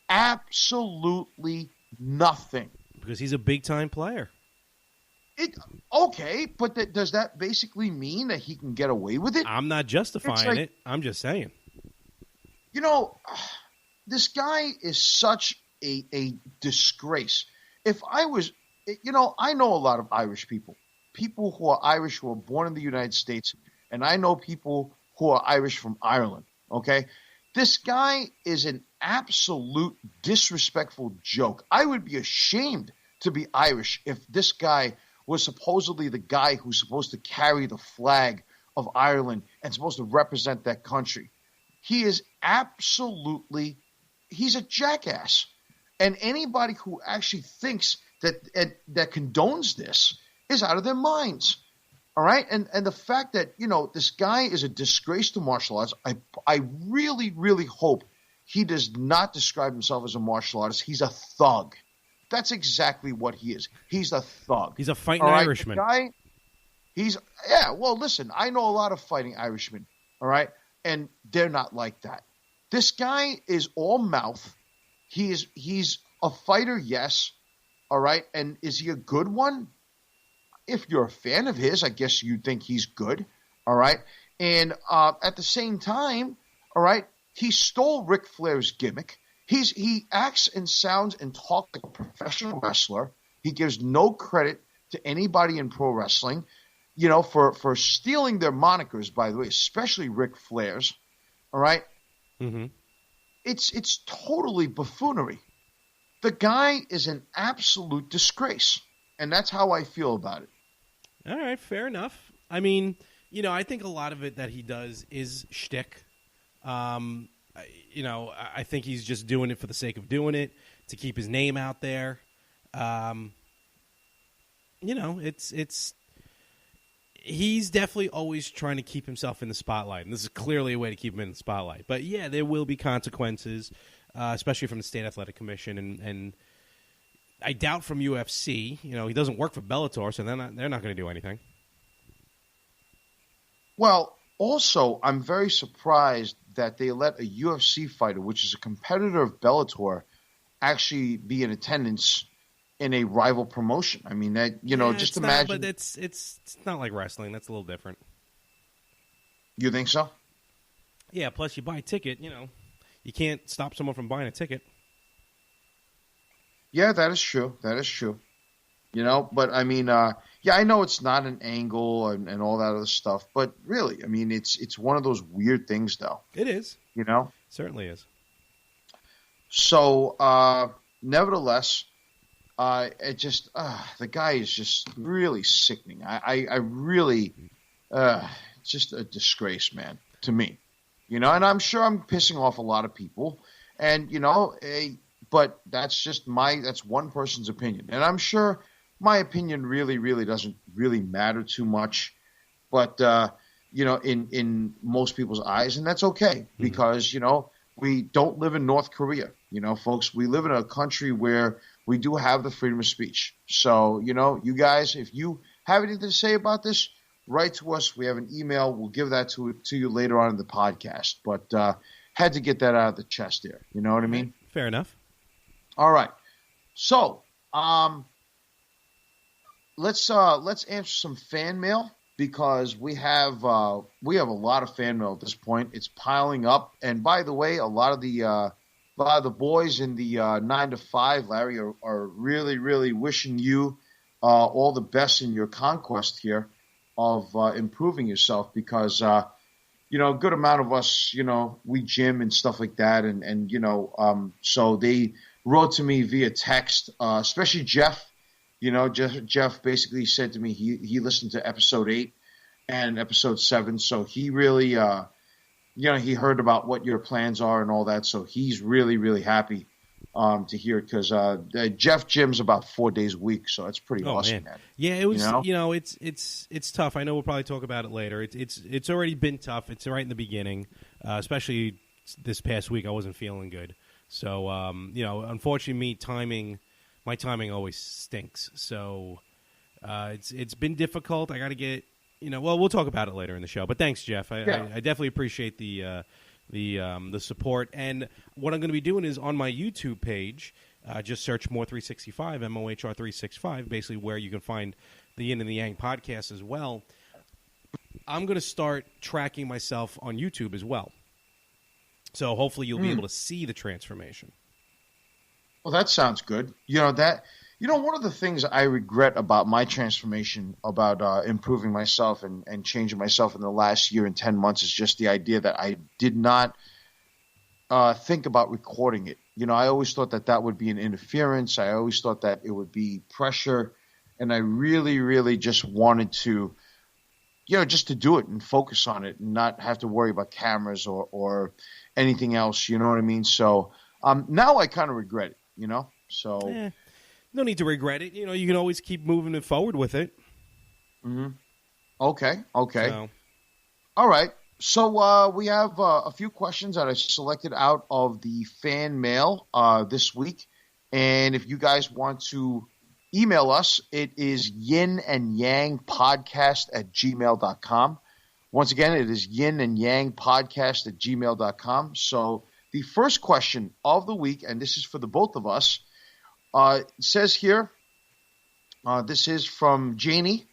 [SPEAKER 1] Absolutely nothing.
[SPEAKER 2] Because he's a big-time player.
[SPEAKER 1] Okay, but does that basically mean that he can get away with it?
[SPEAKER 2] I'm not justifying it. I'm just saying.
[SPEAKER 1] This guy is such a disgrace. If I was, I know a lot of Irish people who are Irish who are born in the United States, and I know people who are Irish from Ireland, okay? This guy is an absolute disrespectful joke. I would be ashamed to be Irish if this guy was supposedly the guy who's supposed to carry the flag of Ireland and supposed to represent that country. He is he's a jackass. And anybody who actually thinks that condones this is out of their minds. All right? And the fact that, this guy is a disgrace to martial arts, I really, really hope he does not describe himself as a martial artist. He's a thug. That's exactly what he is. He's a thug.
[SPEAKER 2] He's a fighting Irishman.
[SPEAKER 1] Listen, I know a lot of fighting Irishmen, all right? And they're not like that. This guy is all mouth. He's a fighter, yes, all right? And is he a good one? If you're a fan of his, I guess you'd think he's good, all right? And at the same time, all right, he stole Ric Flair's gimmick. He acts and sounds and talks like a professional wrestler. He gives no credit to anybody in pro wrestling, for stealing their monikers, by the way, especially Ric Flair's. All right?
[SPEAKER 2] Mm-hmm.
[SPEAKER 1] It's totally buffoonery. The guy is an absolute disgrace, and that's how I feel about it.
[SPEAKER 2] All right, fair enough. I mean, I think a lot of it that he does is shtick. I think he's just doing it for the sake of doing it, to keep his name out there. He's definitely always trying to keep himself in the spotlight, and this is clearly a way to keep him in the spotlight. But yeah, there will be consequences, especially from the State Athletic Commission, and I doubt from UFC. He doesn't work for Bellator, so they're not going to do anything.
[SPEAKER 1] Well, also, I'm very surprised that they let a UFC fighter, which is a competitor of Bellator, actually be in attendance in a rival promotion. I mean, that just imagine.
[SPEAKER 2] But it's not like wrestling. That's a little different.
[SPEAKER 1] You think so?
[SPEAKER 2] Yeah. Plus, you buy a ticket. You can't stop someone from buying a ticket.
[SPEAKER 1] Yeah, that is true. That is true. But I mean, I know it's not an angle and all that other stuff, but really, I mean, it's one of those weird things, though.
[SPEAKER 2] It is. Certainly is.
[SPEAKER 1] So, nevertheless, the guy is just really sickening. I really, just a disgrace, man, to me. And I'm sure I'm pissing off a lot of people, and but that's one person's opinion, and I'm sure my opinion really, really doesn't really matter too much, but in most people's eyes, and that's okay because we don't live in North Korea, folks. We live in a country where we do have the freedom of speech. So you guys, if you have anything to say about this, write to us. We have an email. We'll give that to you later on in the podcast. But had to get that out of the chest there. You know what I mean?
[SPEAKER 2] Fair enough.
[SPEAKER 1] All right. So let's answer some fan mail because we have a lot of fan mail at this point. It's piling up. And by the way, a lot of the boys in the 9 to 5, Larry, are really, really wishing you all the best in your conquest here of improving yourself because, a good amount of us, we gym and stuff like that. And so they wrote to me via text, especially Jeff. Jeff basically said to me he listened to episode 8 and episode 7. So he really, he heard about what your plans are and all that. So he's really, really happy to hear it because Jeff gyms about 4 days a week. So that's pretty awesome, man.
[SPEAKER 2] Yeah, it was, it's tough. I know we'll probably talk about it later. It's already been tough. It's right in the beginning, especially this past week. I wasn't feeling good. So, unfortunately, my timing always stinks. So it's been difficult. I got to get, we'll talk about it later in the show. But thanks, Jeff. I definitely appreciate the support. And what I'm going to be doing is on my YouTube page, just search More365, MOHR365, basically where you can find the Yin and the Yang podcast as well. I'm going to start tracking myself on YouTube as well. So hopefully you'll be able to see the transformation.
[SPEAKER 1] Well, that sounds good. One of the things I regret about my transformation, about improving myself and changing myself in the last year and 10 months is just the idea that I did not think about recording it. I always thought that would be an interference. I always thought that it would be pressure. And I really, really just wanted to, just to do it and focus on it and not have to worry about cameras or anything else. You know what I mean? So now I kind of regret it. So
[SPEAKER 2] no need to regret it. You can always keep moving it forward with it.
[SPEAKER 1] Mm-hmm. Okay.
[SPEAKER 2] So.
[SPEAKER 1] All right. So we have a few questions that I selected out of the fan mail this week. And if you guys want to email us, it is yinandyangpodcast@gmail.com. Once again, it is yinandyangpodcast@gmail.com. So the first question of the week, and this is for the both of us, it says here, this is from Janie.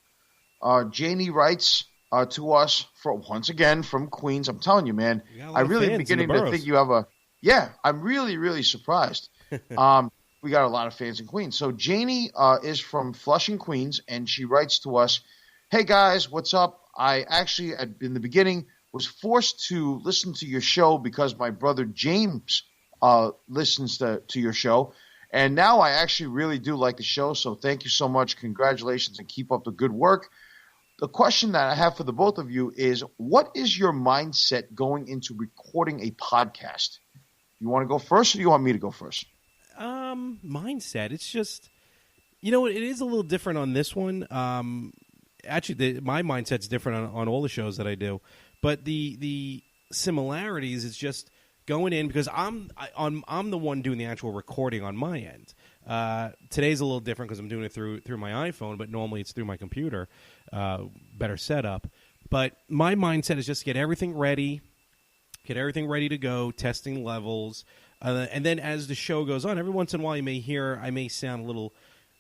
[SPEAKER 1] Janie writes, to us for once again from Queens. I'm telling you, man,
[SPEAKER 2] You got a
[SPEAKER 1] I
[SPEAKER 2] lot of
[SPEAKER 1] really
[SPEAKER 2] fans in
[SPEAKER 1] beginning
[SPEAKER 2] the
[SPEAKER 1] to
[SPEAKER 2] boroughs.
[SPEAKER 1] think you have a. Yeah, I'm really, really surprised. We got a lot of fans in Queens. So Janie is from Flushing, Queens, and she writes to us, "Hey guys, what's up? I actually, in the beginning, was forced to listen to your show because my brother James listens to your show. And now I actually really do like the show, so thank you so much. Congratulations, and keep up the good work. The question that I have for the both of you is, what is your mindset going into recording a podcast? You want to go first, or do you want me to go first?
[SPEAKER 2] Mindset. It's just, it is a little different on this one. Actually, my mindset's different on all the shows that I do. But the similarities is just going in because I'm the one doing the actual recording on my end. Today's a little different because I'm doing it through my iPhone, but normally it's through my computer. Better setup. But my mindset is just get everything ready to go, testing levels, and then as the show goes on, every once in a while I may sound a little,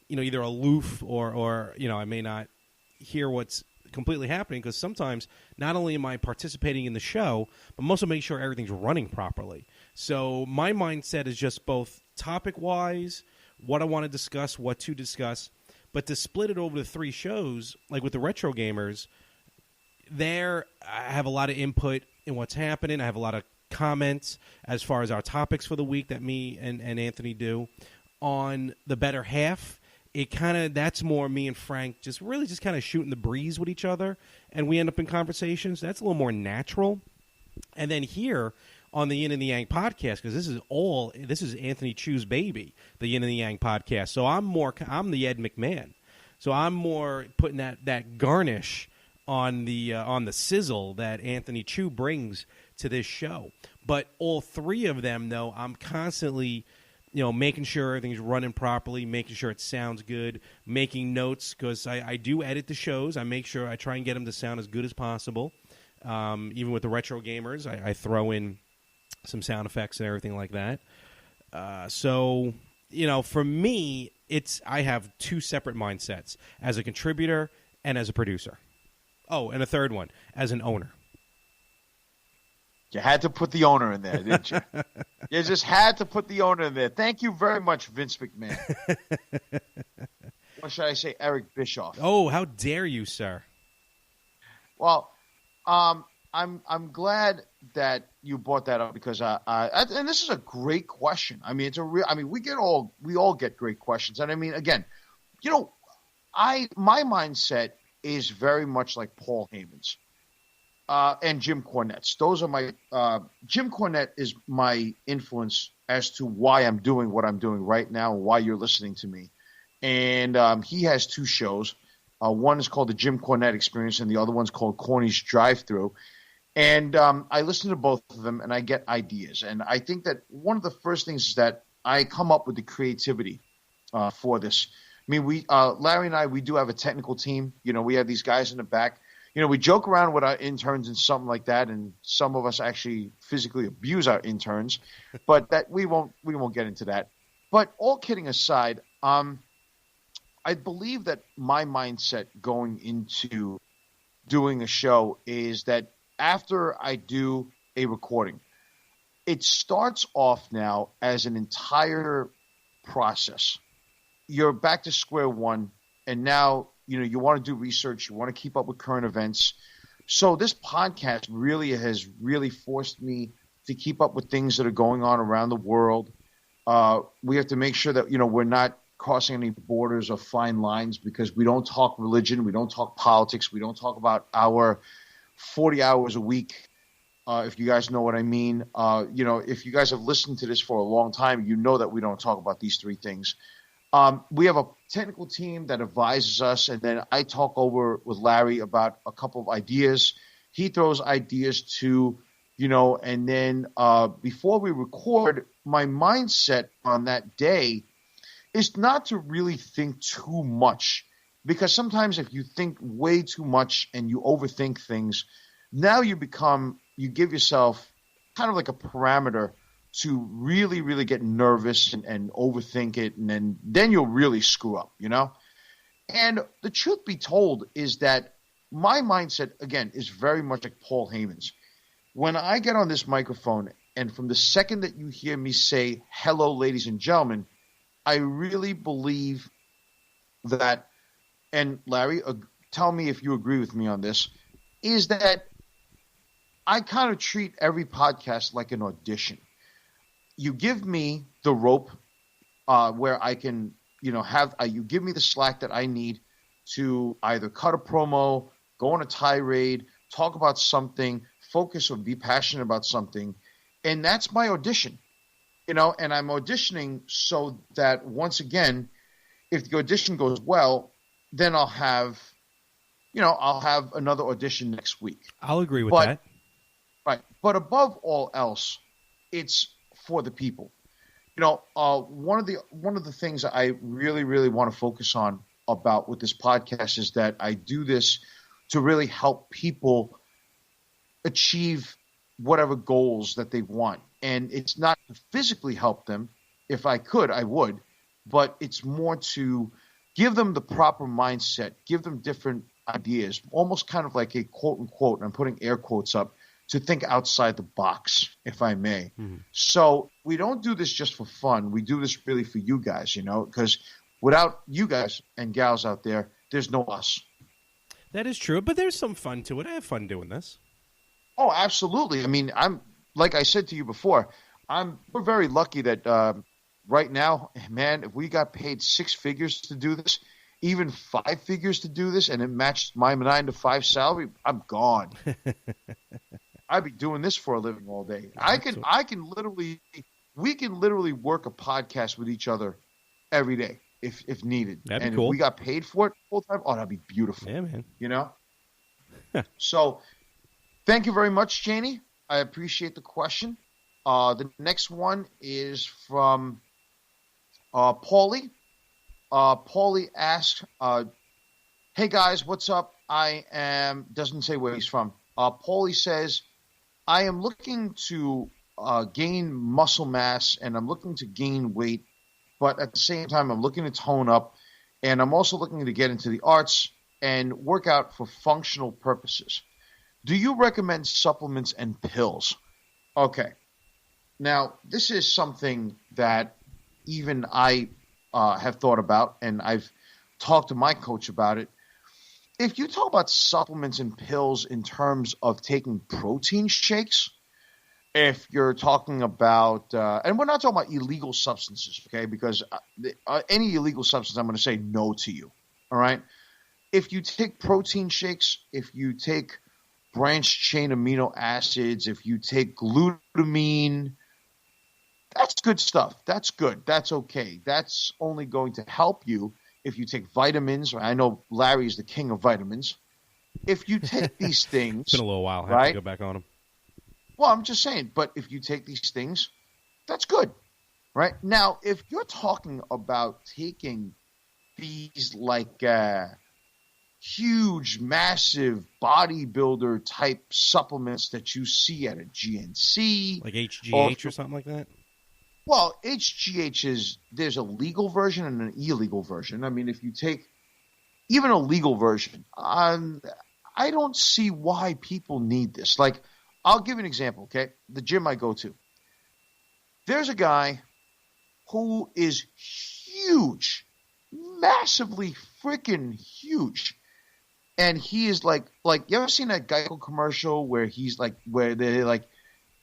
[SPEAKER 2] either aloof or I may not hear what's completely happening because sometimes not only am I participating in the show, but I'm also making sure everything's running properly. So my mindset is just both topic-wise, what I want to discuss, what to discuss, but to split it over the 3 shows, like with the Retro Gamers, there I have a lot of input in what's happening. I have a lot of comments as far as our topics for the week that me and Anthony do. On the Better Half, that's more me and Frank just kind of shooting the breeze with each other, and we end up in conversations. That's a little more natural. And then here on the Yin and the Yang podcast, because this is Anthony Chu's baby, the Yin and the Yang podcast. So I'm the Ed McMahon. So I'm more putting that garnish on the sizzle that Anthony Chu brings to this show. But all 3 of them, though, I'm constantly, making sure everything's running properly, making sure it sounds good, making notes, because I do edit the shows. I make sure I try and get them to sound as good as possible. Even with the Retro Gamers, I throw in some sound effects and everything like that. So, for me, I have 2 separate mindsets, as a contributor and as a producer. Oh, and a third one, as an owner.
[SPEAKER 1] You had to put the owner in there, didn't you? You just had to put the owner in there. Thank you very much, Vince McMahon. Or should I say Eric Bischoff?
[SPEAKER 2] Oh, how dare you, sir?
[SPEAKER 1] Well, I'm glad that you brought that up because and this is a great question. I mean, we all get great questions, and I mean, again, my mindset is very much like Paul Heyman's and Jim Cornette's. Those are my Jim Cornette is my influence as to why I'm doing what I'm doing right now, and why you're listening to me. And he has 2 shows. One is called the Jim Cornette Experience, and the other one's called Corny's Drive-Thru. And I listen to both of them, and I get ideas. And I think that one of the first things is that I come up with the creativity for this. I mean, Larry and I, we do have a technical team. We have these guys in the back. We joke around with our interns and something like that, and some of us actually physically abuse our interns, but that we won't get into that. But all kidding aside, I believe that my mindset going into doing a show is that after I do a recording, it starts off now as an entire process. You're back to square one, and now you want to do research, you want to keep up with current events. So this podcast has forced me to keep up with things that are going on around the world. We have to make sure that we're not crossing any borders or fine lines, because we don't talk religion, we don't talk politics, we don't talk about our 40 hours a week. If you guys know what I mean, if you guys have listened to this for a long time, you know that we don't talk about these 3 things. We have a technical team that advises us, and then I talk over with Larry about a couple of ideas. He throws ideas too, and then before we record, my mindset on that day is not to really think too much, because sometimes if you think way too much and you overthink things, now you give yourself kind of like a parameter to really, really get nervous and overthink it, and then you'll really screw up, And the truth be told is that my mindset, again, is very much like Paul Heyman's. When I get on this microphone, and from the second that you hear me say, hello, ladies and gentlemen, I really believe that, and Larry, tell me if you agree with me on this, is that I kind of treat every podcast like an audition. You give me the rope where I can, you give me the slack that I need to either cut a promo, go on a tirade, talk about something, focus or be passionate about something. And that's my audition, and I'm auditioning so that once again, if the audition goes well, then I'll have another audition next week.
[SPEAKER 2] I'll agree with that.
[SPEAKER 1] Right. But above all else, it's for the people. One of the things I really, really want to focus on about with this podcast is that I do this to really help people achieve whatever goals that they want. And it's not to physically help them. If I could, I would. But it's more to give them the proper mindset, give them different ideas, almost kind of like a quote unquote, and I'm putting air quotes up, to think outside the box, if I may. Mm-hmm. So we don't do this just for fun. We do this really for you guys, because without you guys and gals out there, there's no us.
[SPEAKER 2] That is true, but there's some fun to it. I have fun doing this.
[SPEAKER 1] Oh, absolutely. I mean, like I said to you before, we're very lucky that right now, man, if we got paid 6 figures to do this, even 5 figures to do this, and it matched my 9-to-5 salary, I'm gone. I'd be doing this for a living all day. We can literally work a podcast with each other every day if needed.
[SPEAKER 2] That'd be cool.
[SPEAKER 1] If we got paid for it full time, that'd be beautiful.
[SPEAKER 2] Yeah, man.
[SPEAKER 1] So thank you very much, Janie. I appreciate the question. The next one is from Paulie. Paulie asks, hey guys, what's up? Doesn't say where he's from. Paulie says, I am looking to gain muscle mass and I'm looking to gain weight, but at the same time, I'm looking to tone up, and I'm also looking to get into the arts and work out for functional purposes. Do you recommend supplements and pills? Okay. Now, this is something that even I have thought about, and I've talked to my coach about it. If you talk about supplements and pills in terms of taking protein shakes, if you're talking about, and we're not talking about illegal substances, okay, because any illegal substance, I'm going to say no to you, all right? If you take protein shakes, if you take branched chain amino acids, if you take glutamine, that's good stuff. That's good. That's okay. That's only going to help you if you take vitamins. I know Larry's the king of vitamins. If you take these things,
[SPEAKER 2] it's been a little while. I have to go back on them.
[SPEAKER 1] Well, I'm just saying, but if you take these things, that's good, right? Now, if you're talking about taking these like huge, massive bodybuilder type supplements that you see at a GNC,
[SPEAKER 2] like HGH or something like that.
[SPEAKER 1] Well, HGH there's a legal version and an illegal version. I mean, if you take even a legal version, I don't see why people need this. Like, I'll give you an example, okay? The gym I go to. There's a guy who is huge, massively freaking huge. And he is like you ever seen that Geico commercial where they're like,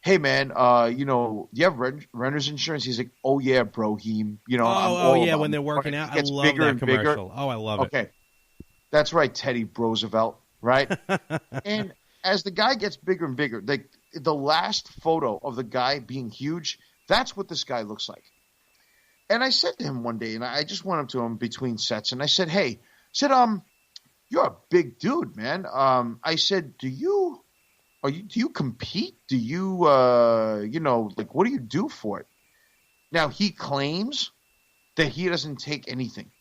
[SPEAKER 1] hey man, do you have renter's insurance? He's like, oh yeah, bro,
[SPEAKER 2] when they're working out, I love that commercial. Oh, I love it.
[SPEAKER 1] Okay, that's right, Teddy Roosevelt, right? And as the guy gets bigger and bigger, like the last photo of the guy being huge, that's what this guy looks like. And I said to him one day, and I just went up to him between sets, and I said, you're a big dude, man. I said, do you compete? Do you, what do you do for it? Now, he claims that he doesn't take anything.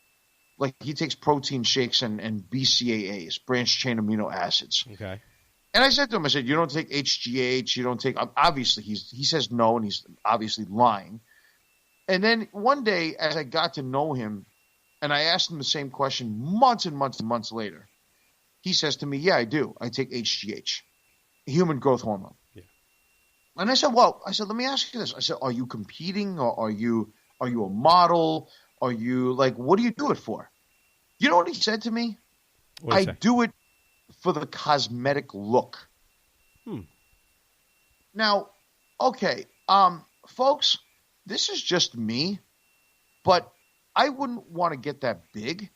[SPEAKER 1] Like, he takes protein shakes and BCAAs, branched chain amino acids.
[SPEAKER 2] Okay.
[SPEAKER 1] And I said to him, you don't take HGH, you don't take – obviously, he says no, and he's obviously lying. And then one day, as I got to know him, and I asked him the same question months and months and months later, He says to me, yeah, I do. I take HGH, human growth hormone.
[SPEAKER 2] Yeah.
[SPEAKER 1] And I said, well, let me ask you this. I said, are you competing, or are you a model? Are you like, what do you do it for? You know what he said to me? I do it for the cosmetic look. Now, okay, folks, this is just me, but I wouldn't want to get that big.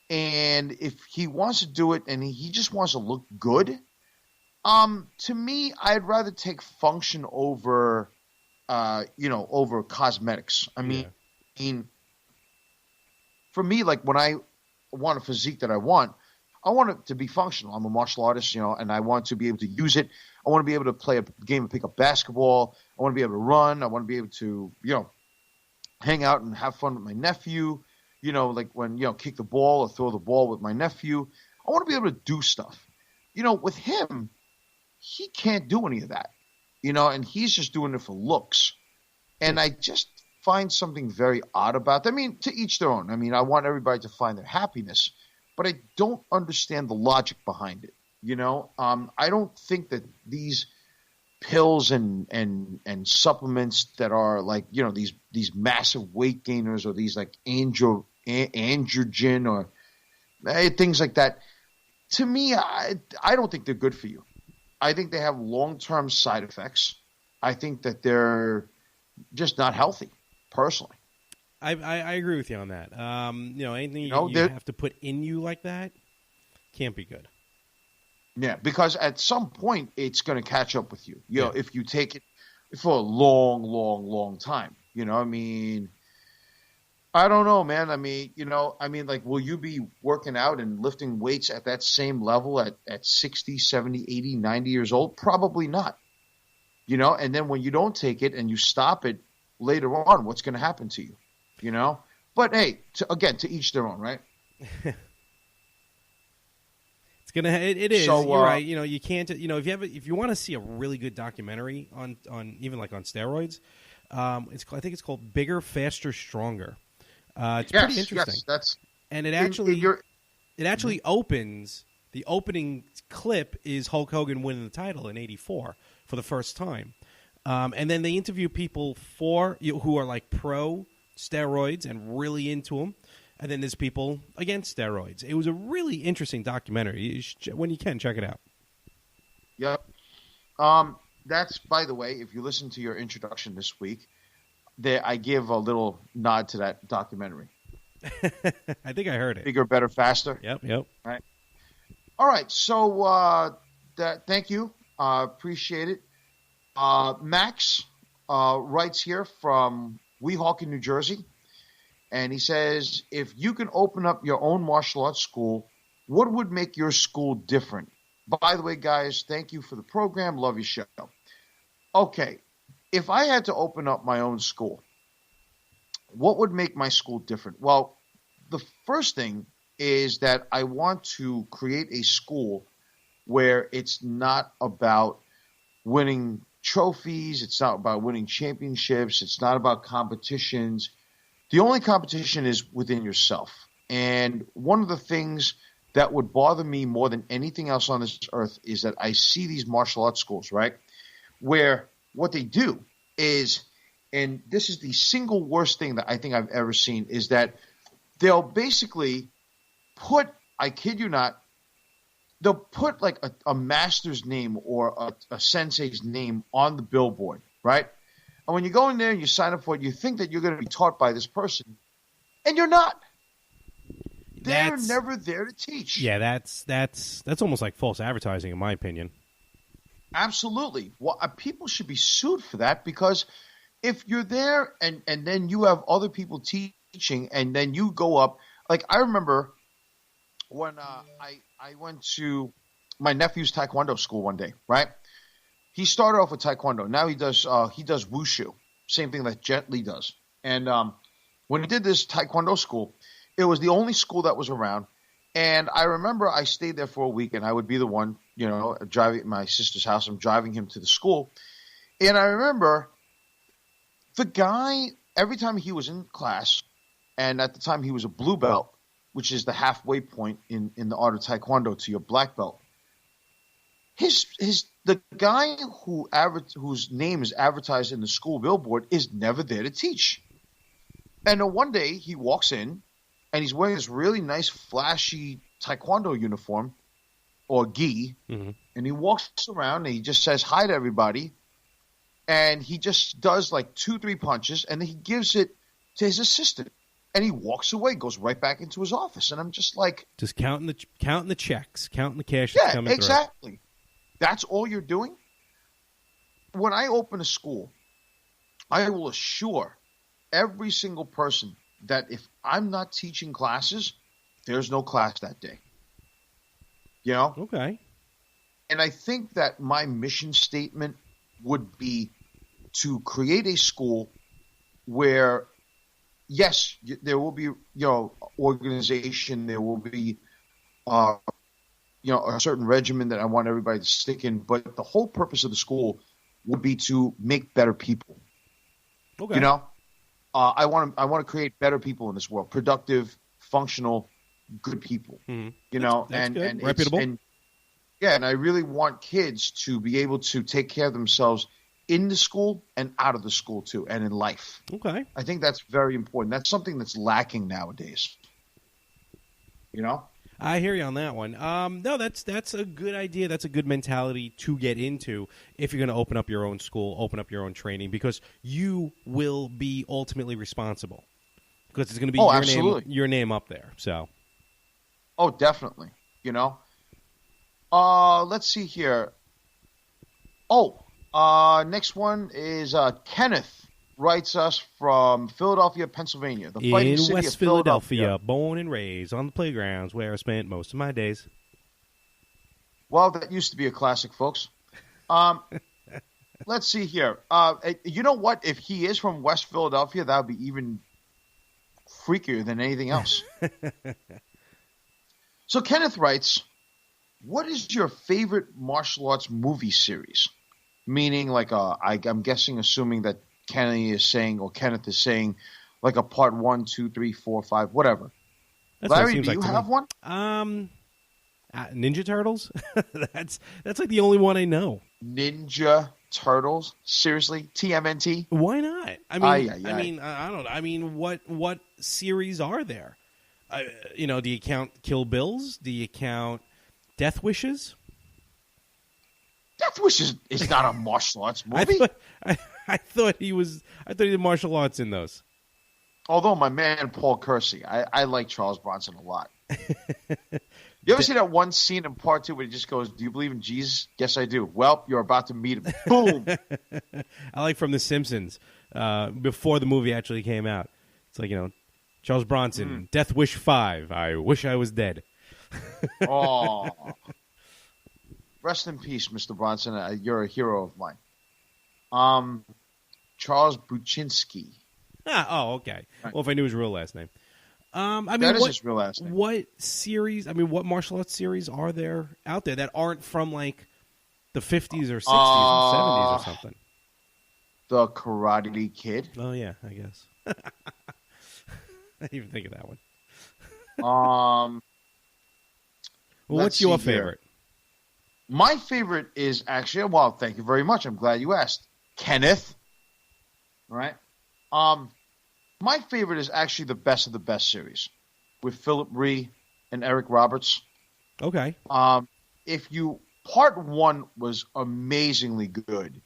[SPEAKER 1] And if he wants to do it and he just wants to look good, to me, I'd rather take function over, over cosmetics. I mean, for me, like when I want a physique that I want it to be functional. I'm a martial artist, and I want to be able to use it. I want to be able to play a game of pickup basketball. I want to be able to run. I want to be able to, hang out and have fun with my nephew. Like when, kick the ball or throw the ball with my nephew. I want to be able to do stuff. With him, he can't do any of that, and he's just doing it for looks. And I just find something very odd about that. I mean, to each their own. I mean, I want everybody to find their happiness, but I don't understand the logic behind it. I don't think that these pills and supplements that are like, these massive weight gainers or these like androgen or things like that, to me, I don't think they're good for you. I think they have long-term side effects. I think that they're just not healthy, personally.
[SPEAKER 2] I agree with you on that. Anything you have to put in you like that can't be good.
[SPEAKER 1] Yeah, because at some point it's going to catch up with you. If you take it for a long, long, long time. I mean, I don't know, man. I mean, like, will you be working out and lifting weights at that same level at 60, 70, 80, 90 years old? Probably not. And then when you don't take it and you stop it later on, what's going to happen to you? But hey, to each their own, right?
[SPEAKER 2] It is. So, you're right. You can't. If you want to see a really good documentary on even like on steroids, I think it's called Bigger, Faster, Stronger. It's pretty interesting.
[SPEAKER 1] Yes,
[SPEAKER 2] and it actually opens. The opening clip is Hulk Hogan winning the title in '84 for the first time, and then they interview people who are like pro steroids and really into them. And then there's people against steroids. It was a really interesting documentary. When you can, check it out.
[SPEAKER 1] Yep. That's, by the way, if you listen to your introduction this week, I give a little nod to that documentary.
[SPEAKER 2] I think I heard it.
[SPEAKER 1] Bigger, Better, Faster.
[SPEAKER 2] Yep.
[SPEAKER 1] All right. So thank you. Appreciate it. Max writes here from Weehawken, New Jersey. And he says, if you can open up your own martial arts school, what would make your school different? By the way, guys, thank you for the program. Love your show. Okay, if I had to open up my own school, what would make my school different? Well, the first thing is that I want to create a school where it's not about winning trophies. It's not about winning championships. It's not about competitions. The only competition is within yourself. And one of the things that would bother me more than anything else on this earth is that I see these martial arts schools, right, where what they do is, and this is the single worst thing that I think I've ever seen, is that they'll basically put, I kid you not, they'll put like a master's name or a sensei's name on the billboard, right? And when you go in there and you sign up for it, you think that you're going to be taught by this person, and you're not. They're never there to teach.
[SPEAKER 2] Yeah, that's almost like false advertising, in my opinion.
[SPEAKER 1] Absolutely. Well, people should be sued for that, because if you're there and then you have other people teaching, and then you go up, like I remember when I went to my nephew's taekwondo school one day, right? He started off with taekwondo. Now he does wushu, same thing that Jet Li does. And when he did this taekwondo school, it was the only school that was around. And I remember I stayed there for a week, and I would be the one, driving at my sister's house. I'm driving him to the school. And I remember the guy, every time he was in class, and at the time he was a blue belt, which is the halfway point in the art of Taekwondo to your black belt. The guy whose name is advertised in the school billboard is never there to teach. And then one day he walks in and he's wearing this really nice, flashy Taekwondo uniform or gi, and he walks around and he just says hi to everybody, and he just does like 2-3 punches, and then he gives it to his assistant, and he walks away, goes right back into his office, and I'm just like,
[SPEAKER 2] just counting the checks, counting the cash.
[SPEAKER 1] Yeah,
[SPEAKER 2] coming
[SPEAKER 1] exactly. That's all you're doing? When I open a school, I will assure every single person that if I'm not teaching classes, there's no class that day. You know?
[SPEAKER 2] Okay.
[SPEAKER 1] And I think that my mission statement would be to create a school where, yes, there will be, organization, there will be, a certain regimen that I want everybody to stick in, but the whole purpose of the school would be to make better people.
[SPEAKER 2] Okay.
[SPEAKER 1] You know, I want to create better people in this world, productive, functional, good people.
[SPEAKER 2] Mm-hmm.
[SPEAKER 1] You know,
[SPEAKER 2] that's good.
[SPEAKER 1] and
[SPEAKER 2] Reputable.
[SPEAKER 1] And I really want kids to be able to take care of themselves in the school and out of the school too, and in life.
[SPEAKER 2] Okay.
[SPEAKER 1] I think that's very important. That's something that's lacking nowadays. You know?
[SPEAKER 2] I hear you on that one. No, that's a good idea. That's a good mentality to get into if you're going to open up your own school, open up your own training, because you will be ultimately responsible. Because it's going to be your name up there. So.
[SPEAKER 1] Oh, definitely. You know? Let's see here. Next one is Kenneth. Writes us from Philadelphia, Pennsylvania. The fighting city
[SPEAKER 2] West
[SPEAKER 1] of Philadelphia.
[SPEAKER 2] Born and raised on the playgrounds where I spent most of my days.
[SPEAKER 1] Well, that used to be a classic, folks. Let's see here. You know what? If he is from West Philadelphia, that would be even freakier than anything else. So Kenneth writes, what is your favorite martial arts movie series? Meaning, like, I'm guessing, assuming that Kenneth is saying like a part 1, 2, 3, 4, 5, whatever. Larry, do you have one?
[SPEAKER 2] Ninja Turtles. that's like the only one I know.
[SPEAKER 1] Ninja Turtles? Seriously? TMNT?
[SPEAKER 2] Why not? I don't know. I mean, what series are there? Do you count Kill Bills? Do you count Death Wishes?
[SPEAKER 1] Death Wishes is not a martial arts movie.
[SPEAKER 2] I thought he did martial arts in those.
[SPEAKER 1] Although my man Paul Kersey, I like Charles Bronson a lot. You ever see that one scene in part 2 where he just goes, "Do you believe in Jesus?" "Yes, I do." "Well, you're about to meet him." Boom.
[SPEAKER 2] I like from The Simpsons before the movie actually came out. It's like, Charles Bronson, Death Wish 5. I wish I was dead.
[SPEAKER 1] Oh. Rest in peace, Mr. Bronson. You're a hero of mine. Charles Buczynski.
[SPEAKER 2] Okay. Right. Well, if I knew his real last name.
[SPEAKER 1] That is his real last name.
[SPEAKER 2] What series, what martial arts series are there out there that aren't from, like, the 50s or 60s or 70s or something?
[SPEAKER 1] The Karate Kid.
[SPEAKER 2] Oh, yeah, I guess. I didn't even think of that one. What's your favorite?
[SPEAKER 1] My favorite is actually, well, thank you very much. I'm glad you asked. Kenneth. All right. My favorite is actually the Best of the Best series with Philip Ree and Eric Roberts.
[SPEAKER 2] Okay.
[SPEAKER 1] Part 1 was amazingly good.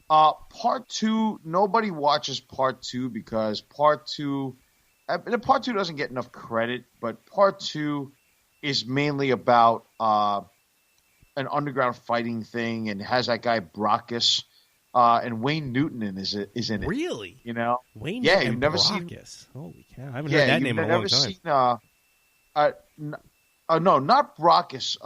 [SPEAKER 1] Part 2, nobody watches part 2 because part 2 doesn't get enough credit, but part 2 is mainly about an underground fighting thing and has that guy Brockus. And Wayne Newton is in it.
[SPEAKER 2] Really?
[SPEAKER 1] Wayne
[SPEAKER 2] Newton
[SPEAKER 1] you've never seen.
[SPEAKER 2] Holy cow! I haven't heard that name in a long time.
[SPEAKER 1] No, not Brockus,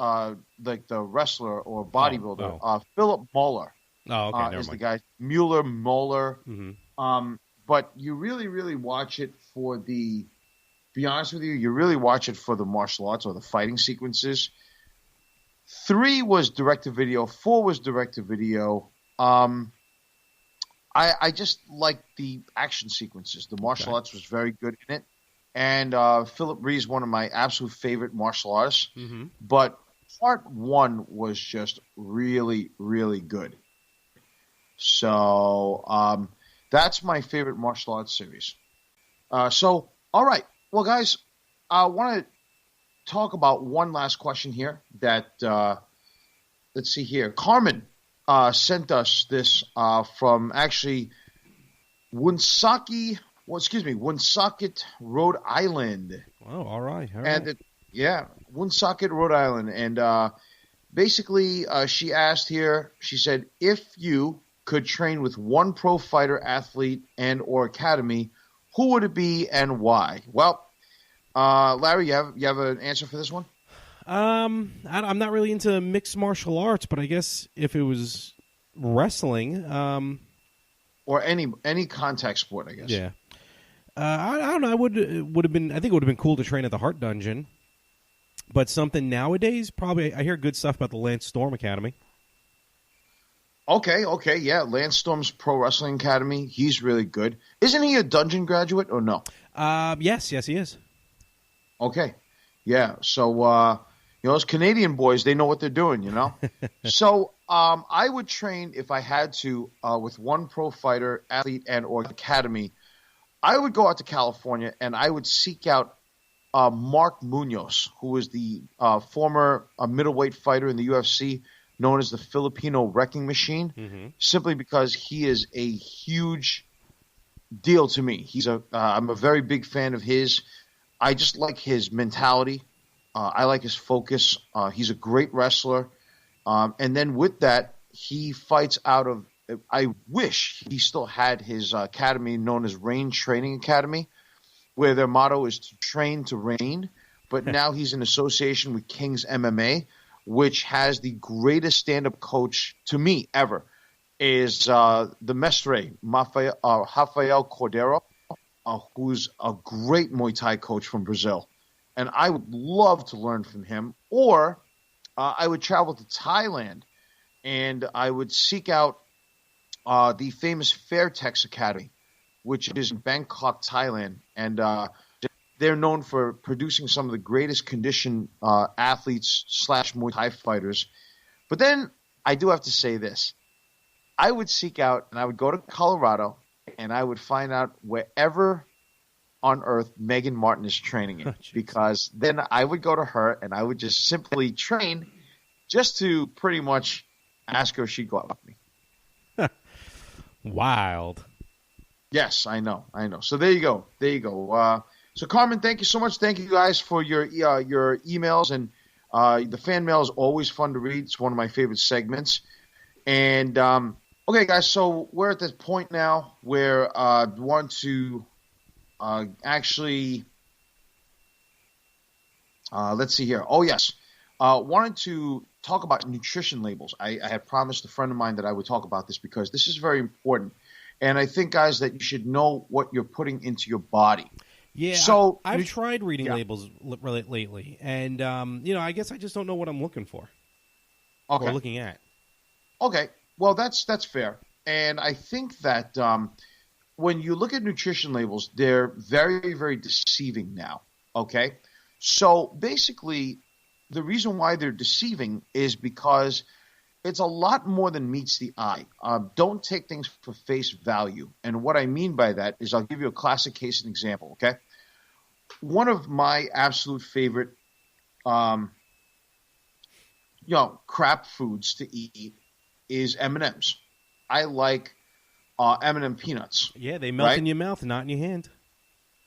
[SPEAKER 1] like the wrestler or bodybuilder. Philip Muller.
[SPEAKER 2] Oh, okay. Never
[SPEAKER 1] is
[SPEAKER 2] mind.
[SPEAKER 1] the guy. Muller.
[SPEAKER 2] Mm-hmm.
[SPEAKER 1] But you really, really watch it for the. Be honest with you, you really watch it for the martial arts or the fighting sequences. 3 was direct to video. 4 was direct to video. I just like the action sequences. The martial arts was very good in it. and Philip Ree is one of my absolute favorite martial artists.
[SPEAKER 2] Mm-hmm.
[SPEAKER 1] But part one was just really, really good. So that's my favorite martial arts series. All right. Well, guys, I want to talk about one last question here that, let's see here. Carmen sent us this from actually Woonsocket, Rhode Island.
[SPEAKER 2] Oh, all right.
[SPEAKER 1] And Woonsocket, Rhode Island. And basically, she asked here, she said, if you could train with one pro fighter, athlete, and or academy, who would it be and why? Well, Larry, you have an answer for this one?
[SPEAKER 2] I'm not really into mixed martial arts, but I guess if it was wrestling,
[SPEAKER 1] or any contact sport, I guess.
[SPEAKER 2] Yeah. I don't know. I think it would have been cool to train at the Heart Dungeon, but something nowadays, probably. I hear good stuff about the Lance Storm Academy.
[SPEAKER 1] Okay, yeah. Lance Storm's Pro Wrestling Academy. He's really good. Isn't he a dungeon graduate or no?
[SPEAKER 2] Yes, he is.
[SPEAKER 1] Okay, yeah. So, those Canadian boys, they know what they're doing, So, I would train, if I had to, with one pro fighter, athlete, and or academy. I would go out to California, and I would seek out Mark Munoz, who was the former middleweight fighter in the UFC, known as the Filipino Wrecking Machine, simply because he is a huge deal to me. I'm a very big fan of his. I just like his mentality. I like his focus. He's a great wrestler. And then with that, he fights out of – I wish he still had his academy known as Reign Training Academy, where their motto is to train to reign. But now he's in association with King's MMA, which has the greatest stand-up coach to me ever, is the Mestre, Rafael Cordeiro, who's a great Muay Thai coach from Brazil. And I would love to learn from him. Or I would travel to Thailand, and I would seek out the famous Fairtex Academy, which is in Bangkok, Thailand. And they're known for producing some of the greatest conditioned athletes / Muay Thai fighters. But then I do have to say this. I would seek out, and I would go to Colorado, and I would find out wherever on earth Megan Martin is training in. Because then I would go to her, and I would just simply train just to pretty much ask her if she'd go out with me.
[SPEAKER 2] Wild.
[SPEAKER 1] Yes, I know. So there you go. So, Carmen, thank you so much. Thank you guys for your emails, and the fan mail is always fun to read. It's one of my favorite segments. And okay, guys, so we're at this point now where we want to actually let's see here. Oh yes, wanted to talk about nutrition labels. I had promised a friend of mine that I would talk about this because this is very important, and I think, guys, that you should know what you're putting into your body.
[SPEAKER 2] Yeah, so I've tried reading labels lately, and I guess I just don't know what I'm looking for.
[SPEAKER 1] Okay.
[SPEAKER 2] Or looking at.
[SPEAKER 1] Okay, well that's fair, and I think that when you look at nutrition labels, they're very, very deceiving now. Okay, so basically, the reason why they're deceiving is because it's a lot more than meets the eye. Don't take things for face value. And what I mean by that is I'll give you a classic case and example, okay? One of my absolute favorite, crap foods to eat is M&Ms. I like M&M peanuts.
[SPEAKER 2] Yeah, they melt in your mouth, not in your hand.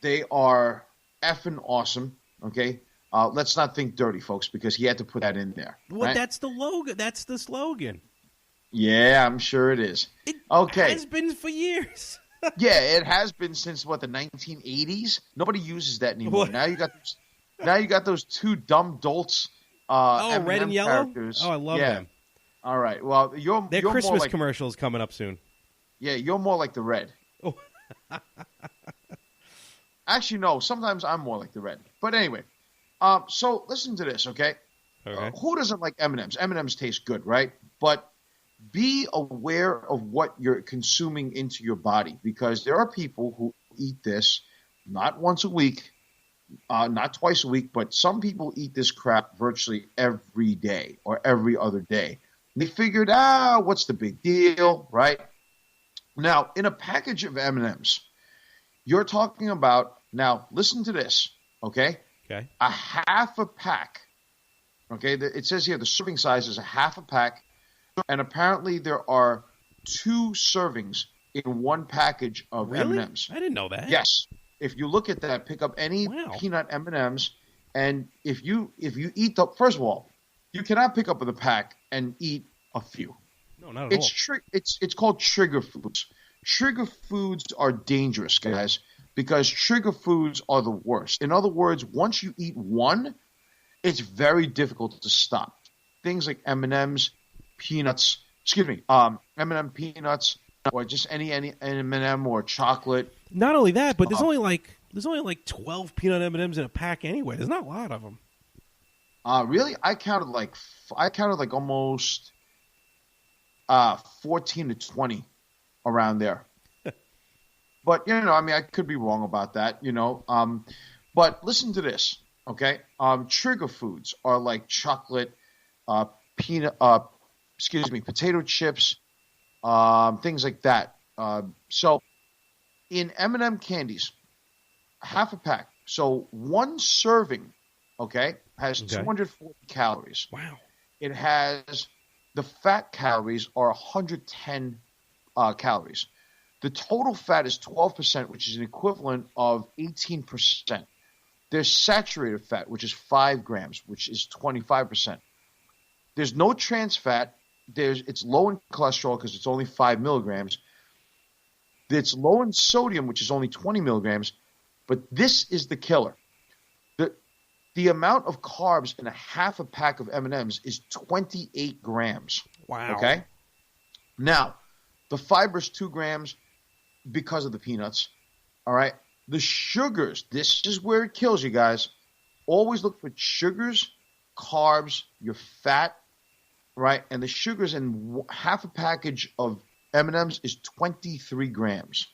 [SPEAKER 1] They are effing awesome, okay? Let's not think dirty, folks, because he had to put that in there.
[SPEAKER 2] Well,
[SPEAKER 1] right?
[SPEAKER 2] That's the logo. That's the slogan.
[SPEAKER 1] Yeah, I'm sure it is.
[SPEAKER 2] It
[SPEAKER 1] okay.
[SPEAKER 2] has been for years.
[SPEAKER 1] Yeah, it has been since the 1980s. Nobody uses that anymore. What? Now you got those two dumb dolts. M&M
[SPEAKER 2] red and yellow.
[SPEAKER 1] Characters.
[SPEAKER 2] Oh, I love them.
[SPEAKER 1] All right. Well,
[SPEAKER 2] their
[SPEAKER 1] you're
[SPEAKER 2] Christmas
[SPEAKER 1] more like,
[SPEAKER 2] commercials coming up soon.
[SPEAKER 1] Yeah, you're more like the red.
[SPEAKER 2] Oh.
[SPEAKER 1] Actually, no. Sometimes I'm more like the red. But anyway. So listen to this, okay? Who doesn't like M&Ms? M&Ms taste good, right? But be aware of what you're consuming into your body, because there are people who eat this not once a week, not twice a week, but some people eat this crap virtually every day or every other day. They figured, what's the big deal, right? Now, in a package of M&Ms, you're talking about, now listen to this, okay?
[SPEAKER 2] Okay.
[SPEAKER 1] A half a pack, okay? It says here the serving size is a half a pack, and apparently there are 2 servings in one package of
[SPEAKER 2] Really?
[SPEAKER 1] M&Ms.
[SPEAKER 2] I didn't know that.
[SPEAKER 1] Yes. If you look at that, pick up any peanut M&Ms, and if you eat the, first of all, you cannot pick up the pack and eat a few.
[SPEAKER 2] No, not at all.
[SPEAKER 1] It's called trigger foods. Trigger foods are dangerous, guys, because trigger foods are the worst. In other words, once you eat one, it's very difficult to stop. Things like M&Ms, peanuts, M&M peanuts, or just any M&M or chocolate.
[SPEAKER 2] Not only that, but there's only like 12 peanut M&Ms in a pack anyway. There's not a lot of them.
[SPEAKER 1] Really? I counted like almost 14 to 20 around there. But I could be wrong about that, but listen to this, okay? Trigger foods are like chocolate, potato chips, things like that. So in M&M candies, half a pack. So one serving, okay, has 240 calories.
[SPEAKER 2] Wow.
[SPEAKER 1] It has the fat calories are 110 calories. The total fat is 12%, which is an equivalent of 18%. There's saturated fat, which is 5 grams, which is 25%. There's no trans fat. It's low in cholesterol because it's only 5 milligrams. It's low in sodium, which is only 20 milligrams. But this is the killer. The amount of carbs in a half a pack of M&Ms is 28 grams.
[SPEAKER 2] Wow.
[SPEAKER 1] Okay? Now, the fiber is 2 grams because of the peanuts. All right? The sugars, this is where it kills you guys. Always look for sugars, carbs, your fat, right? And the sugars in half a package of M&Ms is 23 grams.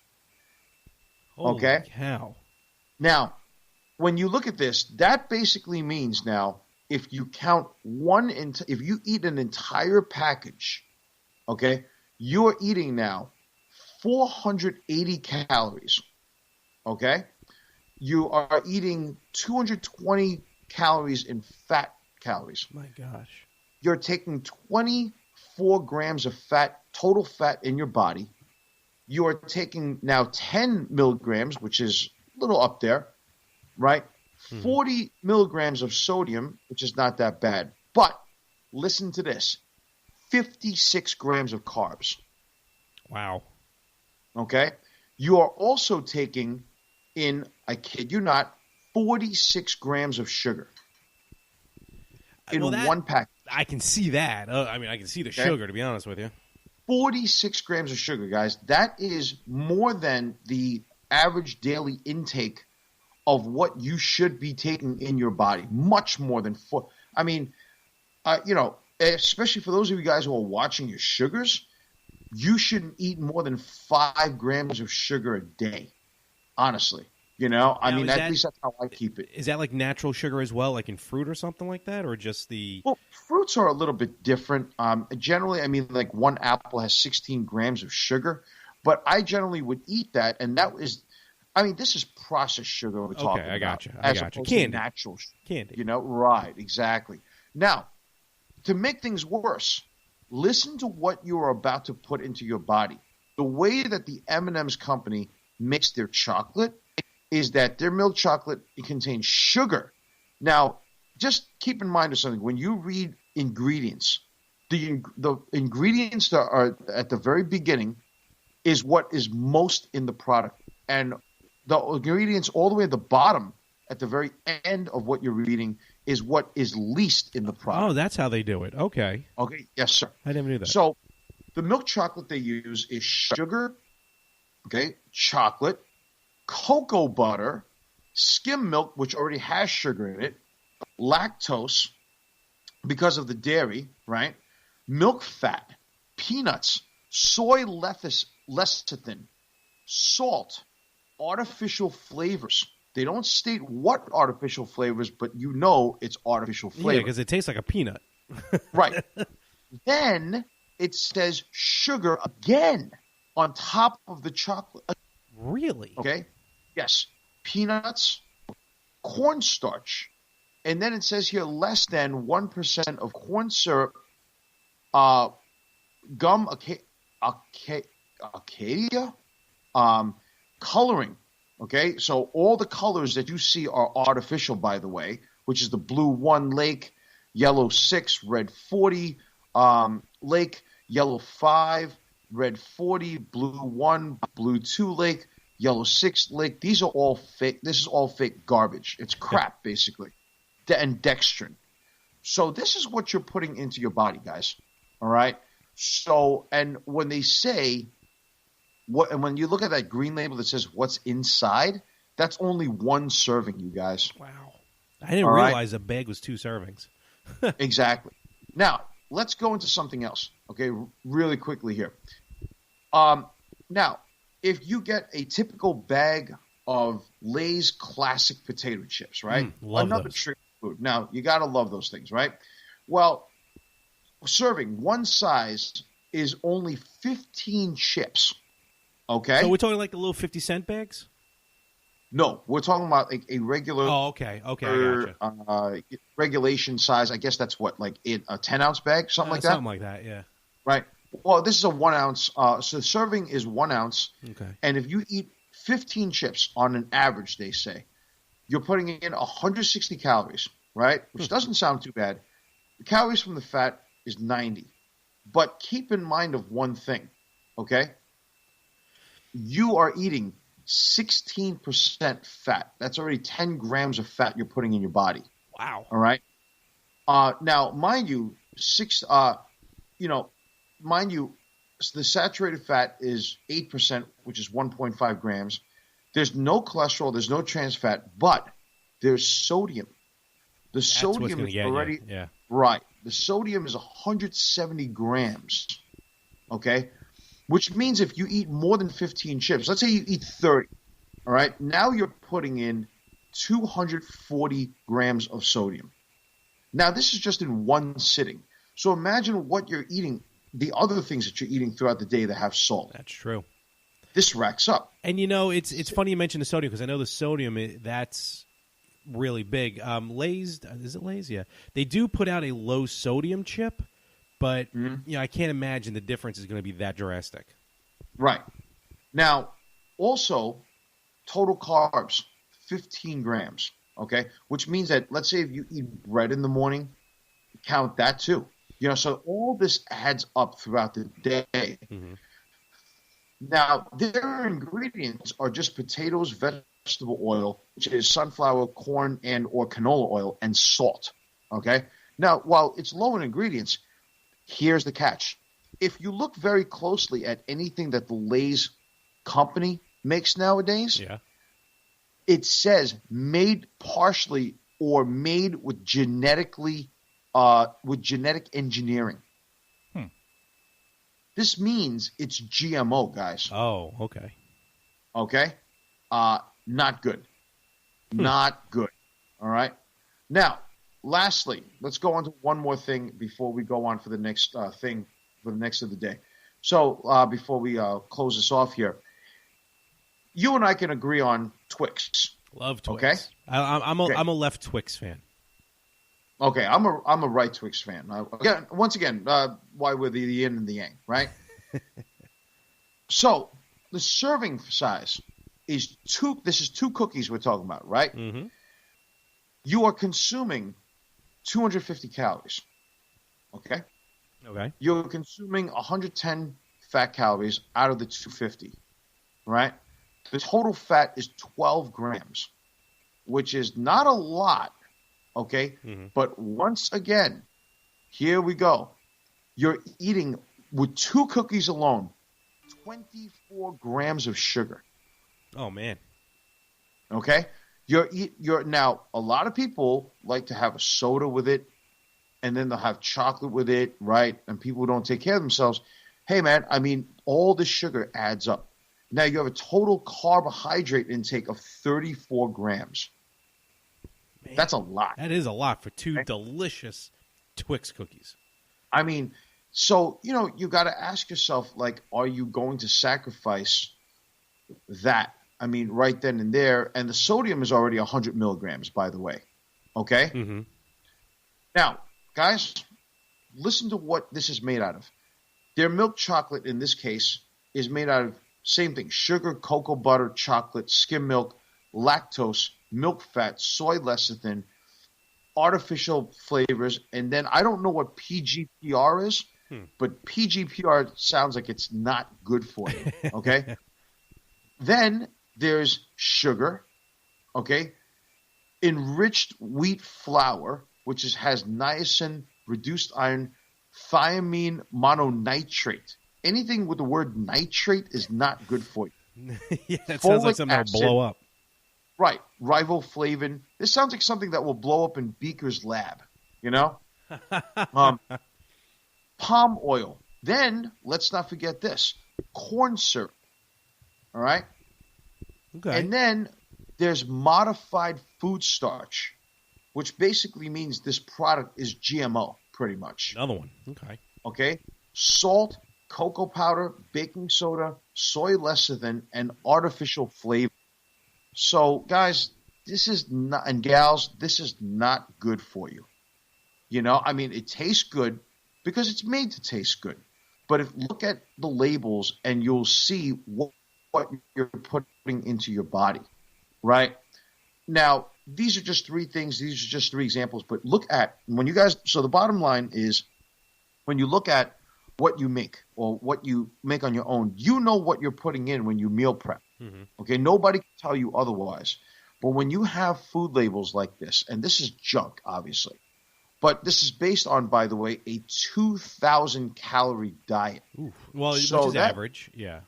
[SPEAKER 2] Holy cow.
[SPEAKER 1] Now, when you look at this, that basically means now if you count if you eat an entire package, okay, you are eating now 480 calories, okay? You are eating 220 calories in fat calories.
[SPEAKER 2] My gosh.
[SPEAKER 1] You're taking 24 grams of fat, total fat in your body. You are taking now 10 milligrams, which is a little up there, right? 40 milligrams of sodium, which is not that bad. But listen to this, 56 grams of carbs.
[SPEAKER 2] Wow. Okay?
[SPEAKER 1] You are also taking in, I kid you not, 46 grams of sugar in one pack.
[SPEAKER 2] I can see that. I can see the sugar, to be honest with you.
[SPEAKER 1] 46 grams of sugar, guys. That is more than the average daily intake of what you should be taking in your body. Much more than four. Especially for those of you guys who are watching your sugars, you shouldn't eat more than 5 grams of sugar a day. Honestly. At least that's how I keep it.
[SPEAKER 2] Is that like natural sugar as well, like in fruit or something like that, or just the...
[SPEAKER 1] Well, fruits are a little bit different. Generally, like one apple has 16 grams of sugar, but I generally would eat that, and that is... this is processed sugar we're talking about.
[SPEAKER 2] I got you.
[SPEAKER 1] As opposed to natural sugar.
[SPEAKER 2] Candy.
[SPEAKER 1] Right, exactly. Now, to make things worse, listen to what you are about to put into your body. The way that the M&M's company makes their chocolate is that their milk chocolate, it contains sugar. Now, just keep in mind something. When you read ingredients, the ingredients that are at the very beginning is what is most in the product. And the ingredients all the way at the bottom, at the very end of what you're reading, is what is least in the product.
[SPEAKER 2] Oh, that's how they do it. Okay.
[SPEAKER 1] Okay, yes, sir.
[SPEAKER 2] I never knew that.
[SPEAKER 1] So the milk chocolate they use is sugar, chocolate, cocoa butter, skim milk, which already has sugar in it, lactose, because of the dairy, right? Milk fat, peanuts, soy lecithin, salt, artificial flavors, They don't state what artificial flavors, but you know it's artificial flavor.
[SPEAKER 2] Yeah, because it tastes like a peanut.
[SPEAKER 1] Right. Then it says sugar again on top of the chocolate.
[SPEAKER 2] Really?
[SPEAKER 1] Okay? Yes. Peanuts, cornstarch, and then it says here less than 1% of corn syrup, gum, acacia, coloring. Okay? So all the colors that you see are artificial, by the way, which is the blue 1 lake, yellow 6, red 40, lake, yellow 5, red 40, blue 1, blue 2 lake, yellow 6 lake. These are all fake. This is all fake garbage. It's crap, basically. And dextrin. So this is what you're putting into your body, guys. All right? So, and when they say, and when you look at that green label that says what's inside, that's only 1 serving, you guys.
[SPEAKER 2] Wow. I didn't realize a bag was 2 servings.
[SPEAKER 1] Exactly. Now, let's go into something else, okay, really quickly here. Now, if you get a typical bag of Lay's classic potato chips, right? Another trick food. Now, you got to love those things, right? Well, serving one size is only 15 chips, okay?
[SPEAKER 2] So we're talking like the little 50-cent bags?
[SPEAKER 1] No, we're talking about like a regular.
[SPEAKER 2] Oh, okay. I gotcha.
[SPEAKER 1] Regulation size. I guess that's what, like a 10-ounce bag, something like that.
[SPEAKER 2] Something like that, yeah.
[SPEAKER 1] Right. Well, this is a 1 ounce. So the serving is 1 ounce.
[SPEAKER 2] Okay.
[SPEAKER 1] And if you eat 15 chips on an average, they say, you're putting in 160 calories, right? Which doesn't sound too bad. The calories from the fat is 90. But keep in mind of one thing, okay? You are eating 16% fat. That's already 10 grams of fat you're putting in your body.
[SPEAKER 2] Wow.
[SPEAKER 1] All right. Now, mind you, the saturated fat is 8%, which is 1.5 grams. There's no cholesterol. There's no trans fat, but there's sodium. The sodium is already right. The sodium is 170 grams. Okay. Which means if you eat more than 15 chips, let's say you eat 30, all right, now you're putting in 240 grams of sodium. Now, this is just in one sitting. So imagine what you're eating, the other things that you're eating throughout the day that have salt.
[SPEAKER 2] That's true.
[SPEAKER 1] This racks up.
[SPEAKER 2] And, it's funny you mention the sodium because I know the sodium, that's really big. Lay's, is it Lay's? Yeah. They do put out a low sodium chip. But, I can't imagine the difference is going to be that drastic.
[SPEAKER 1] Right. Now, also, total carbs, 15 grams, okay? Which means that, let's say if you eat bread in the morning, count that too. So all this adds up throughout the day. Mm-hmm. Now, their ingredients are just potatoes, vegetable oil, which is sunflower, corn, and or canola oil, and salt, okay? Now, while it's low in ingredients, here's the catch. If you look very closely at anything that the Lay's company makes nowadays, it says made partially or made with genetic engineering. This means it's GMO, guys.
[SPEAKER 2] Oh, okay.
[SPEAKER 1] Okay? Not good. Not good. All right? Now, lastly, let's go on to one more thing before we go on for the next thing for the next of the day. So before we close this off here, you and I can agree on Twix.
[SPEAKER 2] Love Twix.
[SPEAKER 1] Okay,
[SPEAKER 2] I'm a left Twix fan.
[SPEAKER 1] Okay, I'm a right Twix fan. Once again, why we're the yin and the yang, right? So the serving size is 2. This is 2 cookies we're talking about, right? Mm-hmm. You are consuming 250 calories. Okay?
[SPEAKER 2] Okay.
[SPEAKER 1] You're consuming 110 fat calories out of the 250, right? The total fat is 12 grams, which is not a lot, okay? Mm-hmm. But once again, here we go. You're eating, with 2 cookies alone, 24 grams of sugar.
[SPEAKER 2] Oh, man.
[SPEAKER 1] Okay? You're now, a lot of people like to have a soda with it, and then they'll have chocolate with it, right? And people who don't take care of themselves, hey, man, I mean, all this sugar adds up. Now you have a total carbohydrate intake of 34 grams.
[SPEAKER 2] Man,
[SPEAKER 1] that's a lot.
[SPEAKER 2] That is a lot for two delicious Twix cookies.
[SPEAKER 1] I mean, so, you got to ask yourself, like, are you going to sacrifice that? I mean, right then and there. And the sodium is already 100 milligrams, by the way. Okay?
[SPEAKER 2] Mm-hmm.
[SPEAKER 1] Now, guys, listen to what this is made out of. Their milk chocolate, in this case, is made out of same thing: sugar, cocoa butter, chocolate, skim milk, lactose, milk fat, soy lecithin, artificial flavors, and then I don't know what PGPR is, but PGPR sounds like it's not good for you, okay? Then there's sugar, okay? Enriched wheat flour, which has niacin, reduced iron, thiamine mononitrate. Anything with the word nitrate is not good for you.
[SPEAKER 2] Yeah, that sounds like something that'll blow up.
[SPEAKER 1] Right. Riboflavin. This sounds like something that will blow up in Beaker's lab, palm oil. Then, let's not forget this, corn syrup. All right?
[SPEAKER 2] Okay.
[SPEAKER 1] And then there's modified food starch, which basically means this product is GMO, pretty much.
[SPEAKER 2] Another one. Okay.
[SPEAKER 1] Salt, cocoa powder, baking soda, soy lecithin, and artificial flavor. So, guys, this is not, and gals, this is not good for you. I mean, it tastes good because it's made to taste good. But look at the labels and you'll see what you're putting into your body, right? Now, these are just three things. These are just three examples. But look at so the bottom line is when you look at what you make or what you make on your own, you know what you're putting in when you meal prep.
[SPEAKER 2] Mm-hmm.
[SPEAKER 1] Okay, nobody can tell you otherwise. But when you have food labels like this, and this is junk, obviously, but this is based on, by the way, a 2,000 calorie diet.
[SPEAKER 2] Ooh. Well, which is average, yeah.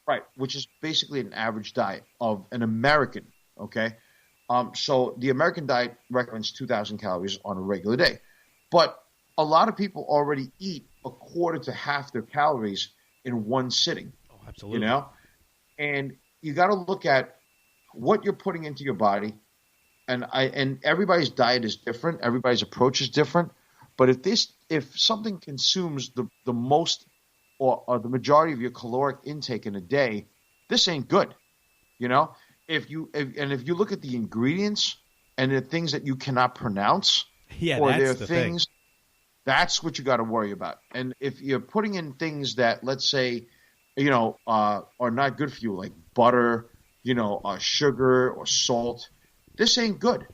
[SPEAKER 1] Right, which is basically an average diet of an American, okay? So the American diet recommends 2,000 calories on a regular day. But a lot of people already eat a quarter to half their calories in one sitting.
[SPEAKER 2] Oh, absolutely.
[SPEAKER 1] And you got to look at what you're putting into your body, and everybody's diet is different, everybody's approach is different. But if something consumes the most or the majority of your caloric intake in a day, this ain't good. If you look at the ingredients and the things that you cannot pronounce, or
[SPEAKER 2] that's
[SPEAKER 1] there are things, that's what you got to worry about. And if you're putting in things that, let's say, are not good for you, like butter, sugar or salt, this ain't good.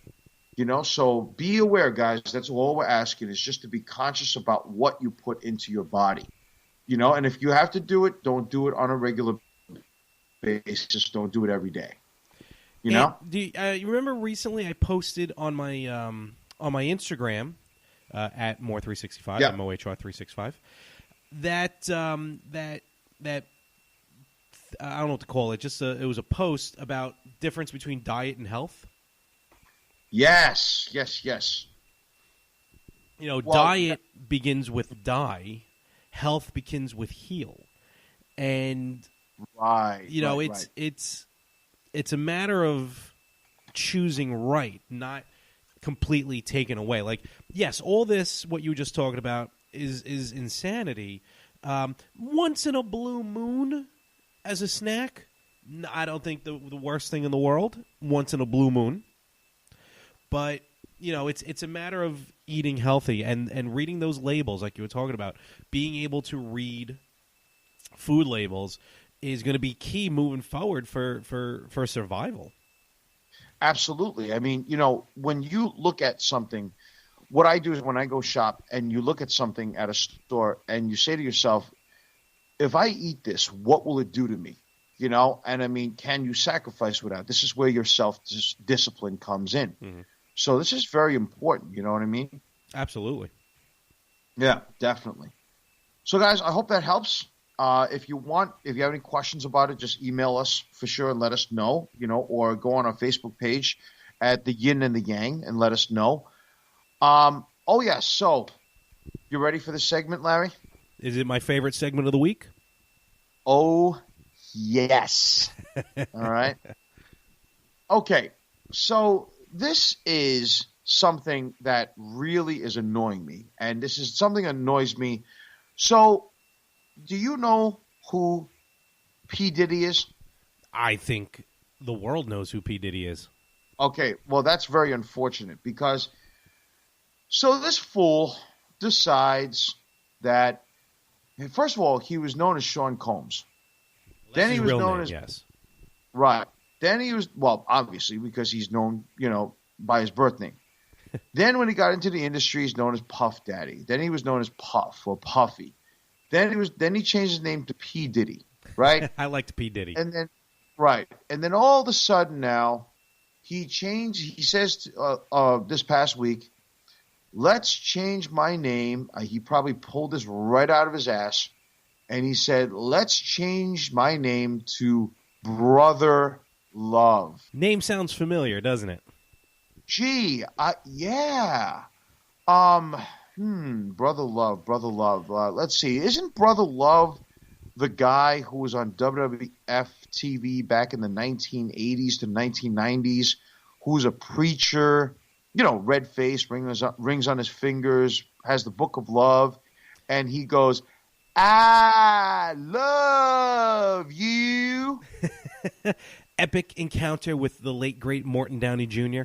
[SPEAKER 1] So be aware, guys. That's all we're asking, is just to be conscious about what you put into your body. And if you have to do it, don't do it on a regular basis. Don't do it every day.
[SPEAKER 2] Do you remember recently I posted on my Instagram at more365,
[SPEAKER 1] yeah.
[SPEAKER 2] MOHR365, that I don't know what to call it. Just it was a post about difference between diet and health.
[SPEAKER 1] Yes.
[SPEAKER 2] Diet begins with die, health begins with heal, and
[SPEAKER 1] right.
[SPEAKER 2] It's a matter of choosing right, not completely taken away. Like, yes, all this what you were just talking about is insanity. Once in a blue moon, as a snack, I don't think the worst thing in the world. Once in a blue moon, but it's a matter of eating healthy and reading those labels, like you were talking about. Being able to read food labels is going to be key moving forward for survival.
[SPEAKER 1] Absolutely. I mean, when you look at something, what I do is when I go shop and you look at something at a store and you say to yourself, if I eat this, what will it do to me? And I mean, can you sacrifice without? This is where your self-discipline comes in.
[SPEAKER 2] Mm-hmm.
[SPEAKER 1] So this is very important. You know what I mean?
[SPEAKER 2] Absolutely.
[SPEAKER 1] Yeah, definitely. So, guys, I hope that helps. If you have any questions about it, just email us for sure and let us know, or go on our Facebook page at the Yin and The Yang and let us know. Oh, yeah. So you ready for the segment, Larry?
[SPEAKER 2] Is it my favorite segment of the week?
[SPEAKER 1] Oh, Yes. All right. Okay. So this is something that really is annoying me. And this is something that annoys me. So do you know who P. Diddy is?
[SPEAKER 2] I think the world knows who P. Diddy is.
[SPEAKER 1] Okay. Well, that's very unfortunate because so this fool decides that, first of all, he was known as Sean Combs. Then he was known as,
[SPEAKER 2] yes.
[SPEAKER 1] right. Then he was, well, obviously, because he's known, by his birth name. Then when he got into the industry, he's known as Puff Daddy. Then he was known as Puff or Puffy. Then he changed his name to P. Diddy, right?
[SPEAKER 2] I liked P. Diddy.
[SPEAKER 1] And then, right. And then all of a sudden now, he says this past week, let's change my name. He probably pulled this right out of his ass. And he said, let's change my name to Brother Love.
[SPEAKER 2] Name sounds familiar, doesn't it?
[SPEAKER 1] Gee, yeah. Brother Love. Let's see. Isn't Brother Love the guy who was on WWF TV back in the 1980s to 1990s, who was a preacher, red face, rings on his fingers, has the Book of Love, and he goes, I love you.
[SPEAKER 2] Epic encounter with the late great Morton Downey Jr.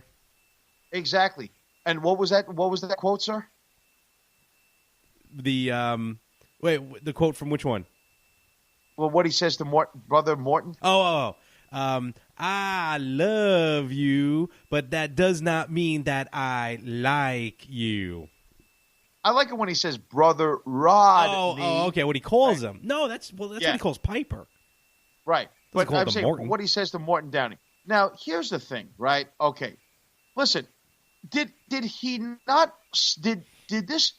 [SPEAKER 1] Exactly. And what was that quote, sir?
[SPEAKER 2] The the quote from which one?
[SPEAKER 1] Well, what he says to Brother Morton.
[SPEAKER 2] I love you, but that does not mean that I like you.
[SPEAKER 1] I like it when he says Brother Rodney.
[SPEAKER 2] Oh, okay. What he calls him? No, that's what he calls Piper.
[SPEAKER 1] Right. But I'm saying
[SPEAKER 2] Morton.
[SPEAKER 1] What he says to Morton Downey. Now, here's the thing, right? Okay. Listen, did this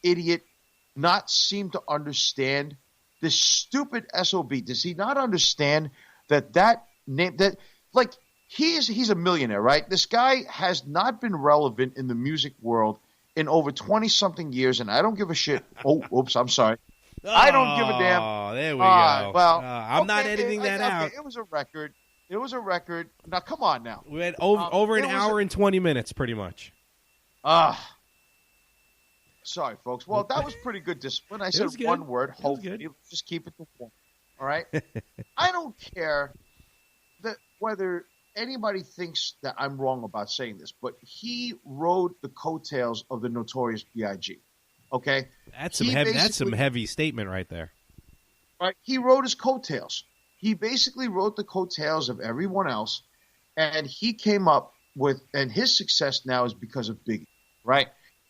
[SPEAKER 1] idiot not seem to understand this stupid SOB? Does he not understand that name he's a millionaire, right? This guy has not been relevant in the music world in over 20-something years, and I don't give a shit. Oh, oops, I'm sorry. I don't give a damn.
[SPEAKER 2] Oh, there we go.
[SPEAKER 1] Well,
[SPEAKER 2] I'm not editing that out.
[SPEAKER 1] It was a record. Now, come on now.
[SPEAKER 2] We had over an hour and 20 minutes, pretty much.
[SPEAKER 1] Sorry, folks. Well, that was pretty good discipline. I said one word. Hopefully, just keep it to one. All right? I don't care whether anybody thinks that I'm wrong about saying this, but he rode the coattails of the Notorious B.I.G. Okay?
[SPEAKER 2] That's some heavy statement right there.
[SPEAKER 1] Right? He rode his coattails. He basically rode the coattails of everyone else, and he came up with, and his success now is because of Biggie, right?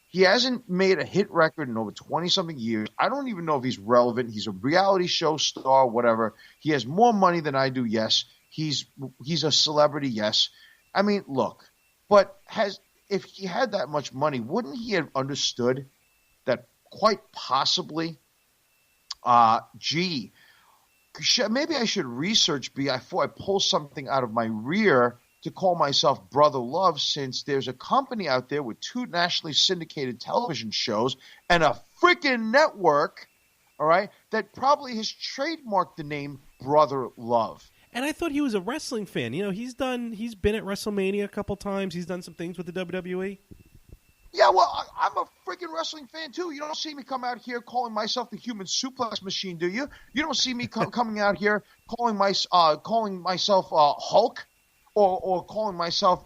[SPEAKER 1] He hasn't made a hit record in over 20-something years. I don't even know if he's relevant. He's a reality show star, whatever. He has more money than I do, yes. He's a celebrity, yes. I mean, look, but if he had that much money, wouldn't he have understood that quite possibly, maybe I should research before I pull something out of my rear to call myself Brother Love, since there's a company out there with 2 nationally syndicated television shows and a freaking network, all right, that probably has trademarked the name Brother Love.
[SPEAKER 2] And I thought he was a wrestling fan. He's been at WrestleMania a couple times. He's done some things with the WWE.
[SPEAKER 1] Yeah, well, I'm a freaking wrestling fan, too. You don't see me come out here calling myself the human suplex machine, do you? You don't see me coming out here calling myself Hulk or calling myself,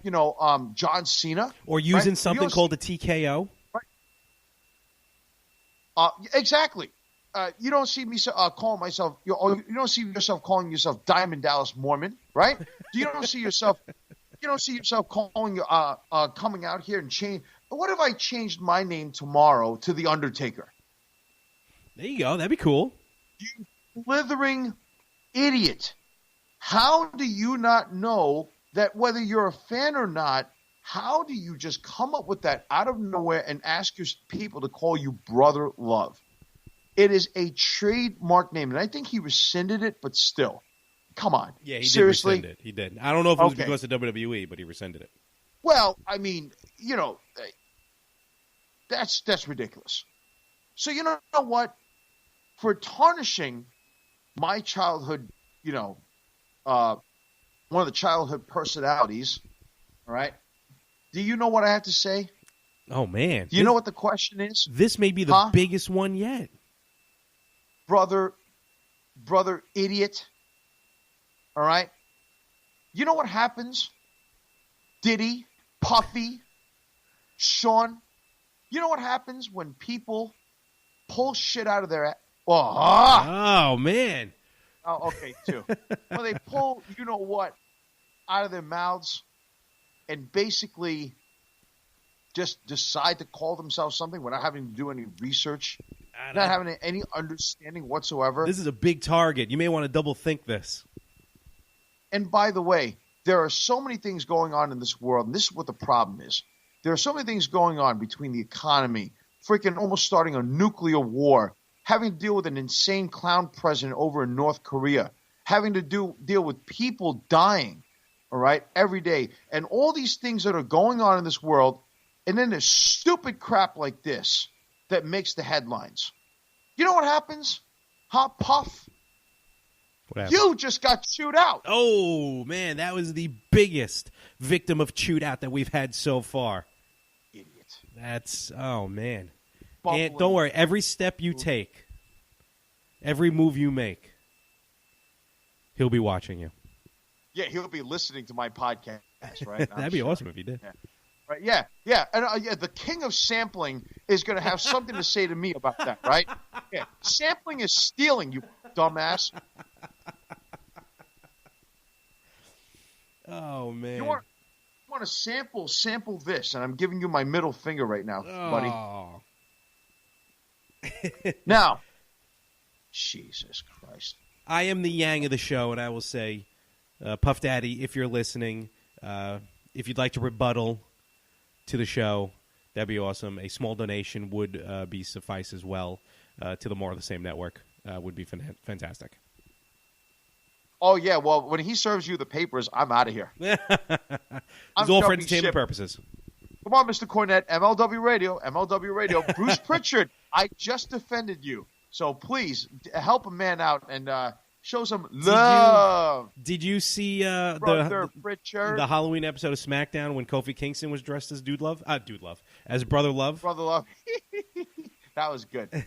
[SPEAKER 1] John Cena.
[SPEAKER 2] Or using something called a TKO.
[SPEAKER 1] Right. Exactly. You don't see me calling myself. You don't see yourself calling yourself Diamond Dallas Mormon, right? You don't see yourself. You don't see yourself calling coming out here and change. What if I changed my name tomorrow to The Undertaker?
[SPEAKER 2] There you go. That'd be cool.
[SPEAKER 1] You slithering idiot! How do you not know that whether you're a fan or not? How do you just come up with that out of nowhere and ask your people to call you Brother Love? It is a trademark name, and I think he rescinded it, but still. Come on.
[SPEAKER 2] Yeah, he
[SPEAKER 1] Seriously?
[SPEAKER 2] did rescind it. He did. I don't know if it was because of WWE, but he rescinded it.
[SPEAKER 1] Well, I mean, that's ridiculous. So you know what? For tarnishing my childhood, one of the childhood personalities. All right. Do you know what I have to say?
[SPEAKER 2] Oh, man.
[SPEAKER 1] Do you know what the question is?
[SPEAKER 2] This may be the biggest one yet.
[SPEAKER 1] Brother idiot. All right. You know what happens? Diddy, Puffy, Sean. You know what happens when people pull shit out of their...
[SPEAKER 2] Oh, man.
[SPEAKER 1] Oh, okay, too. When they pull, you know what, out of their mouths and basically just decide to call themselves something without having to do any research, not having any understanding whatsoever.
[SPEAKER 2] This is a big target. You may want to double think this.
[SPEAKER 1] And by the way, there are so many things going on in this world, and this is what the problem is. There are so many things going on between the economy, freaking almost starting a nuclear war, having to deal with an insane clown president over in North Korea, having to deal with people dying, all right, every day, and all these things that are going on in this world, and then there's stupid crap like this that makes the headlines. You know what happens? Huh, Puff?
[SPEAKER 2] What happened?
[SPEAKER 1] You just got chewed out.
[SPEAKER 2] Oh, man, that was the biggest victim of chewed out that we've had so far.
[SPEAKER 1] Idiot.
[SPEAKER 2] That's, oh, man.
[SPEAKER 1] Bubbling.
[SPEAKER 2] And don't worry, every step you take, every move you make, he'll be watching you.
[SPEAKER 1] Yeah, he'll be listening to my podcast, right?
[SPEAKER 2] That'd be awesome if he did.
[SPEAKER 1] Yeah. Right? Yeah. And the king of sampling is going to have something to say to me about that, right? Yeah. Sampling is stealing, you dumbass.
[SPEAKER 2] Oh, man.
[SPEAKER 1] You want to sample this, and I'm giving you my middle finger right now, buddy. Now, Jesus Christ.
[SPEAKER 2] I am the Yang of the show, and I will say, Puff Daddy, if you're listening, if you'd like to rebuttal to the show, that'd be awesome. A small donation would be suffice as well to the More of the Same network. Would be fantastic.
[SPEAKER 1] Oh, yeah, well, when he serves you the papers, I'm out of here.
[SPEAKER 2] It's all for entertainment purposes.
[SPEAKER 1] Come on, Mr. Cornette, MLW Radio. Bruce Pritchard, I just defended you. So please, help a man out and show some love.
[SPEAKER 2] Did you see
[SPEAKER 1] the
[SPEAKER 2] Halloween episode of SmackDown when Kofi Kingston was dressed as Dude Love? As Brother Love?
[SPEAKER 1] Brother Love. That was good.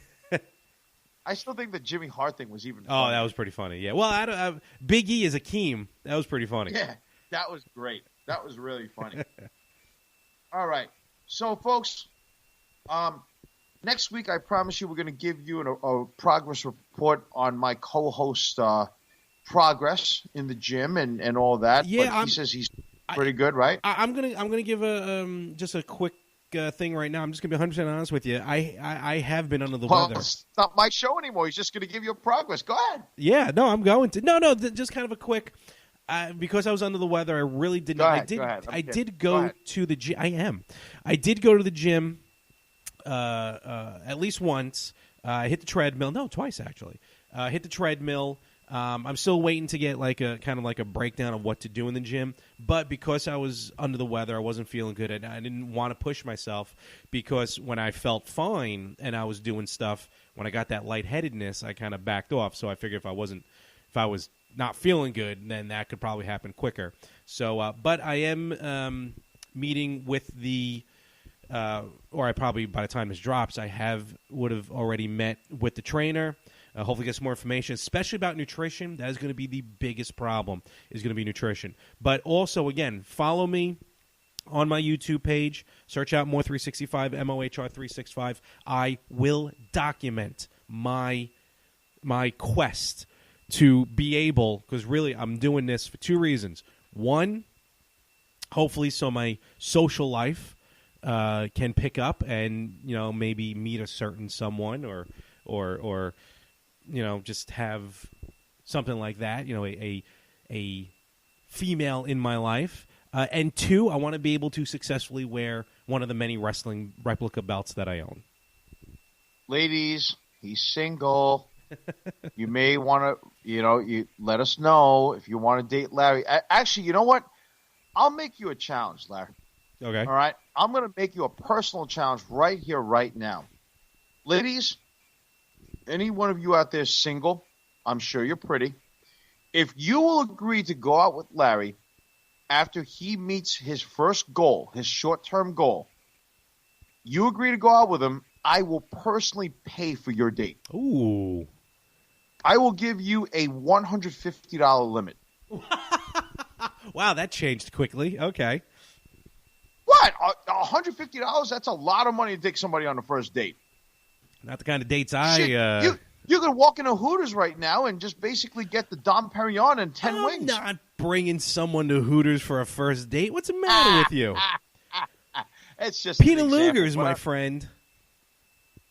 [SPEAKER 1] I still think the Jimmy Hart thing was even funny.
[SPEAKER 2] Oh, that was pretty funny. Yeah. Well, Big E as Akeem. That was pretty funny.
[SPEAKER 1] Yeah, that was great. That was really funny. All right. So, folks, next week I promise you we're going to give you a progress report on my co-host progress in the gym and all that.
[SPEAKER 2] Yeah,
[SPEAKER 1] but he says he's pretty good, right?
[SPEAKER 2] I'm gonna give just a quick thing right now. I'm just gonna be 100% honest with you. I have been under the weather.
[SPEAKER 1] It's not my show anymore. He's just gonna give you a progress. Go ahead.
[SPEAKER 2] Yeah, no, I'm going to. No, just kind of a quick. Because I was under the weather, I really didn't.
[SPEAKER 1] Go ahead.
[SPEAKER 2] I did go to the gym. I did go to the gym at least once. I hit the treadmill. No, twice actually. Hit the treadmill. I'm still waiting to get like a kind of like a breakdown of what to do in the gym. But because I was under the weather, I wasn't feeling good, and I didn't want to push myself because when I felt fine and I was doing stuff, when I got that lightheadedness, I kind of backed off. So I figured if I was not feeling good, then that could probably happen quicker. So, but I am meeting with the, or I probably by the time this drops, would have already met with the trainer. Hopefully get some more information, especially about nutrition. That is going to be the biggest problem, is going to be nutrition. But also, again, follow me on my YouTube page. Search out More365, MOHR365. I will document my quest to be able, because really I'm doing this for two reasons. One, hopefully so my social life can pick up and, maybe meet a certain someone or just have something like that, a female in my life. And two, I want to be able to successfully wear one of the many wrestling replica belts that I own.
[SPEAKER 1] Ladies, he's single. You may want to, you let us know if you want to date Larry. Actually, you know what? I'll make you a challenge, Larry.
[SPEAKER 2] Okay.
[SPEAKER 1] All right? I'm going to make you a personal challenge right here, right now. Ladies, any one of you out there single, I'm sure you're pretty. If you will agree to go out with Larry after he meets his first goal, his short-term goal, you agree to go out with him, I will personally pay for your date.
[SPEAKER 2] Ooh.
[SPEAKER 1] I will give you a $150 limit.
[SPEAKER 2] Wow, that changed quickly. Okay.
[SPEAKER 1] What? $150? That's a lot of money to take somebody on the first date.
[SPEAKER 2] Not the kind of dates
[SPEAKER 1] Shit, you could walk into Hooters right now and just basically get the Dom Perignon and 10 wings.
[SPEAKER 2] I'm not bringing someone to Hooters for a first date. What's the matter with you?
[SPEAKER 1] It's just
[SPEAKER 2] Peter Luger's, my friend.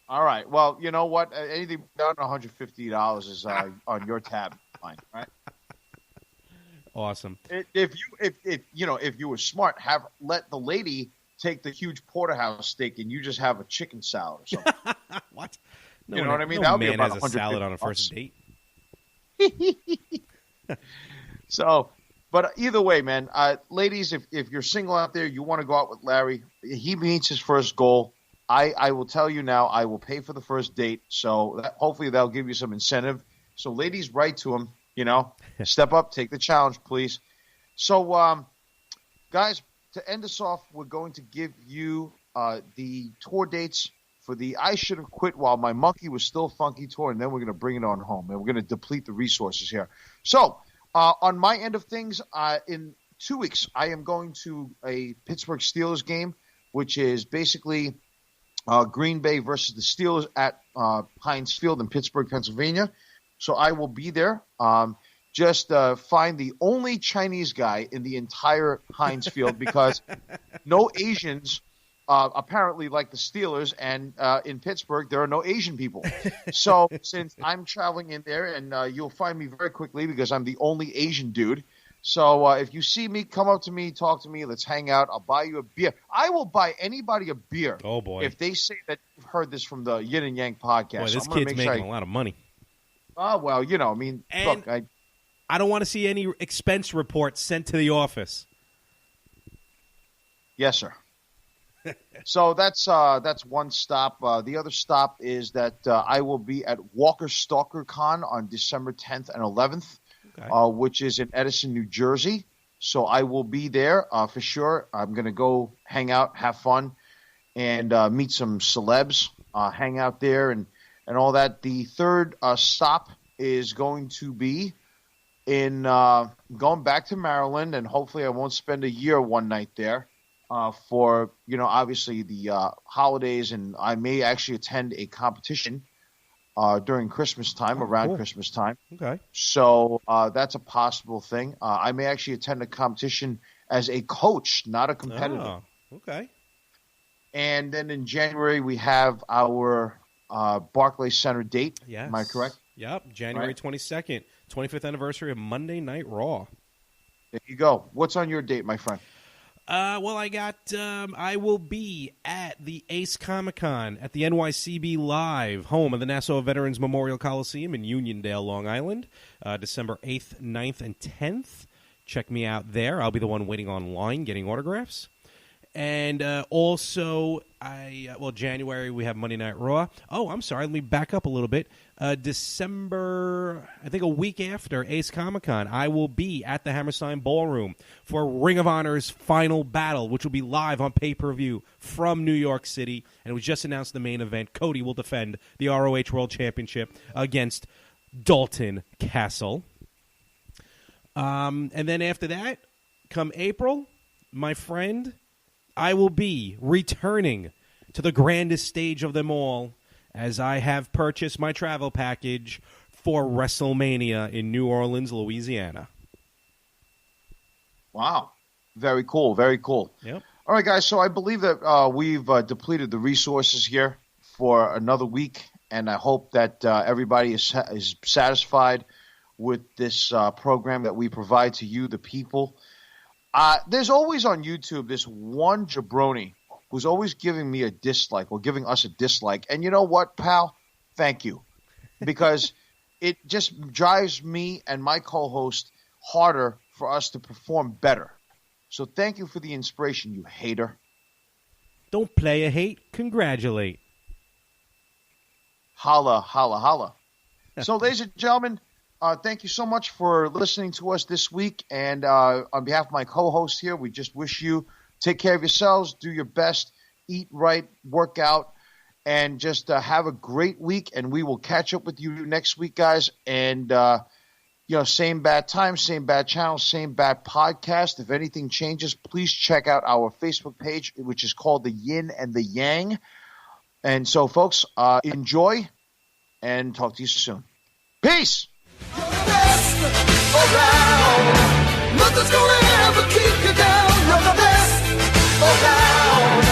[SPEAKER 1] All right. Well, you know what? Anything down to $150 is on your tab. Fine. Right.
[SPEAKER 2] Awesome.
[SPEAKER 1] If you were smart, let the lady take the huge porterhouse steak and you just have a chicken salad or something.
[SPEAKER 2] What?
[SPEAKER 1] No, you know what I mean?
[SPEAKER 2] No man has a salad on a first date.
[SPEAKER 1] So, but either way, man, ladies, if you're single out there, you want to go out with Larry, he meets his first goal. I will tell you now, I will pay for the first date. So hopefully that'll give you some incentive. So ladies, write to him, step up, take the challenge, please. So, guys, to end us off, we're going to give you the tour dates for the I Should Have Quit While My Monkey Was Still Funky tour, and then we're going to bring it on home, and we're going to deplete the resources here. So, on my end of things, in 2 weeks, I am going to a Pittsburgh Steelers game, which is basically Green Bay versus the Steelers at Heinz Field in Pittsburgh, Pennsylvania. So I will be there. Just find the only Chinese guy in the entire Heinz Field because no Asians apparently like the Steelers, and in Pittsburgh there are no Asian people. So since I'm traveling in there, and you'll find me very quickly because I'm the only Asian dude. So if you see me, come up to me, talk to me, let's hang out. I'll buy you a beer. I will buy anybody a beer.
[SPEAKER 2] Oh, boy.
[SPEAKER 1] If they say that you've heard this from the Yin and Yang podcast.
[SPEAKER 2] Boy, this kid's making a lot of money.
[SPEAKER 1] Oh, well, look,
[SPEAKER 2] I don't want to see any expense reports sent to the office.
[SPEAKER 1] Yes, sir. So that's one stop. The other stop is that I will be at Walker Stalker Con on December 10th and 11th. Okay. Which is in Edison, New Jersey. So I will be there for sure. I'm going to go hang out, have fun, and meet some celebs, hang out there and all that. The third stop is going to be in going back to Maryland, and hopefully I won't spend a year one night there for, obviously the holidays, and I may actually attend a competition during Christmas time, around Christmas time.
[SPEAKER 2] Okay.
[SPEAKER 1] So that's a possible thing. I may actually attend a competition as a coach, not a competitor.
[SPEAKER 2] Oh, okay.
[SPEAKER 1] And then in January, we have our Barclays Center date.
[SPEAKER 2] Yes.
[SPEAKER 1] Am I correct?
[SPEAKER 2] Yep, January 22nd, 25th anniversary of Monday Night Raw.
[SPEAKER 1] There you go. What's on your date, my friend?
[SPEAKER 2] Well, I will be at the Ace Comic-Con at the NYCB Live, home of the Nassau Veterans Memorial Coliseum in Uniondale, Long Island, December 8th, 9th, and 10th. Check me out there. I'll be the one waiting online getting autographs. And also, January, we have Monday Night Raw. Oh, I'm sorry. Let me back up a little bit. December, I think a week after Ace Comic-Con, I will be at the Hammerstein Ballroom for Ring of Honor's Final Battle, which will be live on pay-per-view from New York City. And it was just announced the main event. Cody will defend the ROH World Championship against Dalton Castle. And then after that, come April, my friend, I will be returning to the grandest stage of them all as I have purchased my travel package for WrestleMania in New Orleans, Louisiana.
[SPEAKER 1] Wow. Very cool. Very cool.
[SPEAKER 2] Yep.
[SPEAKER 1] All right, guys. So I believe that we've depleted the resources here for another week, and I hope that everybody is satisfied with this program that we provide to you, the people. There's always on YouTube this one jabroni who's always giving me a dislike or giving us a dislike. And you know what, pal? Thank you. Because it just drives me and my co-host harder for us to perform better. So thank you for the inspiration, you hater.
[SPEAKER 2] Don't play a hate, congratulate.
[SPEAKER 1] Holla, holla, holla. So, ladies and gentlemen, thank you so much for listening to us this week. And on behalf of my co-host here, we just wish you take care of yourselves, do your best, eat right, work out, and just have a great week. And we will catch up with you next week, guys. And, same bad time, same bad channel, same bad podcast. If anything changes, please check out our Facebook page, which is called the Yin and The Yang. And so, folks, enjoy and talk to you soon. Peace!
[SPEAKER 3] You're the best around. Nothing's gonna ever keep you down. You're the best around.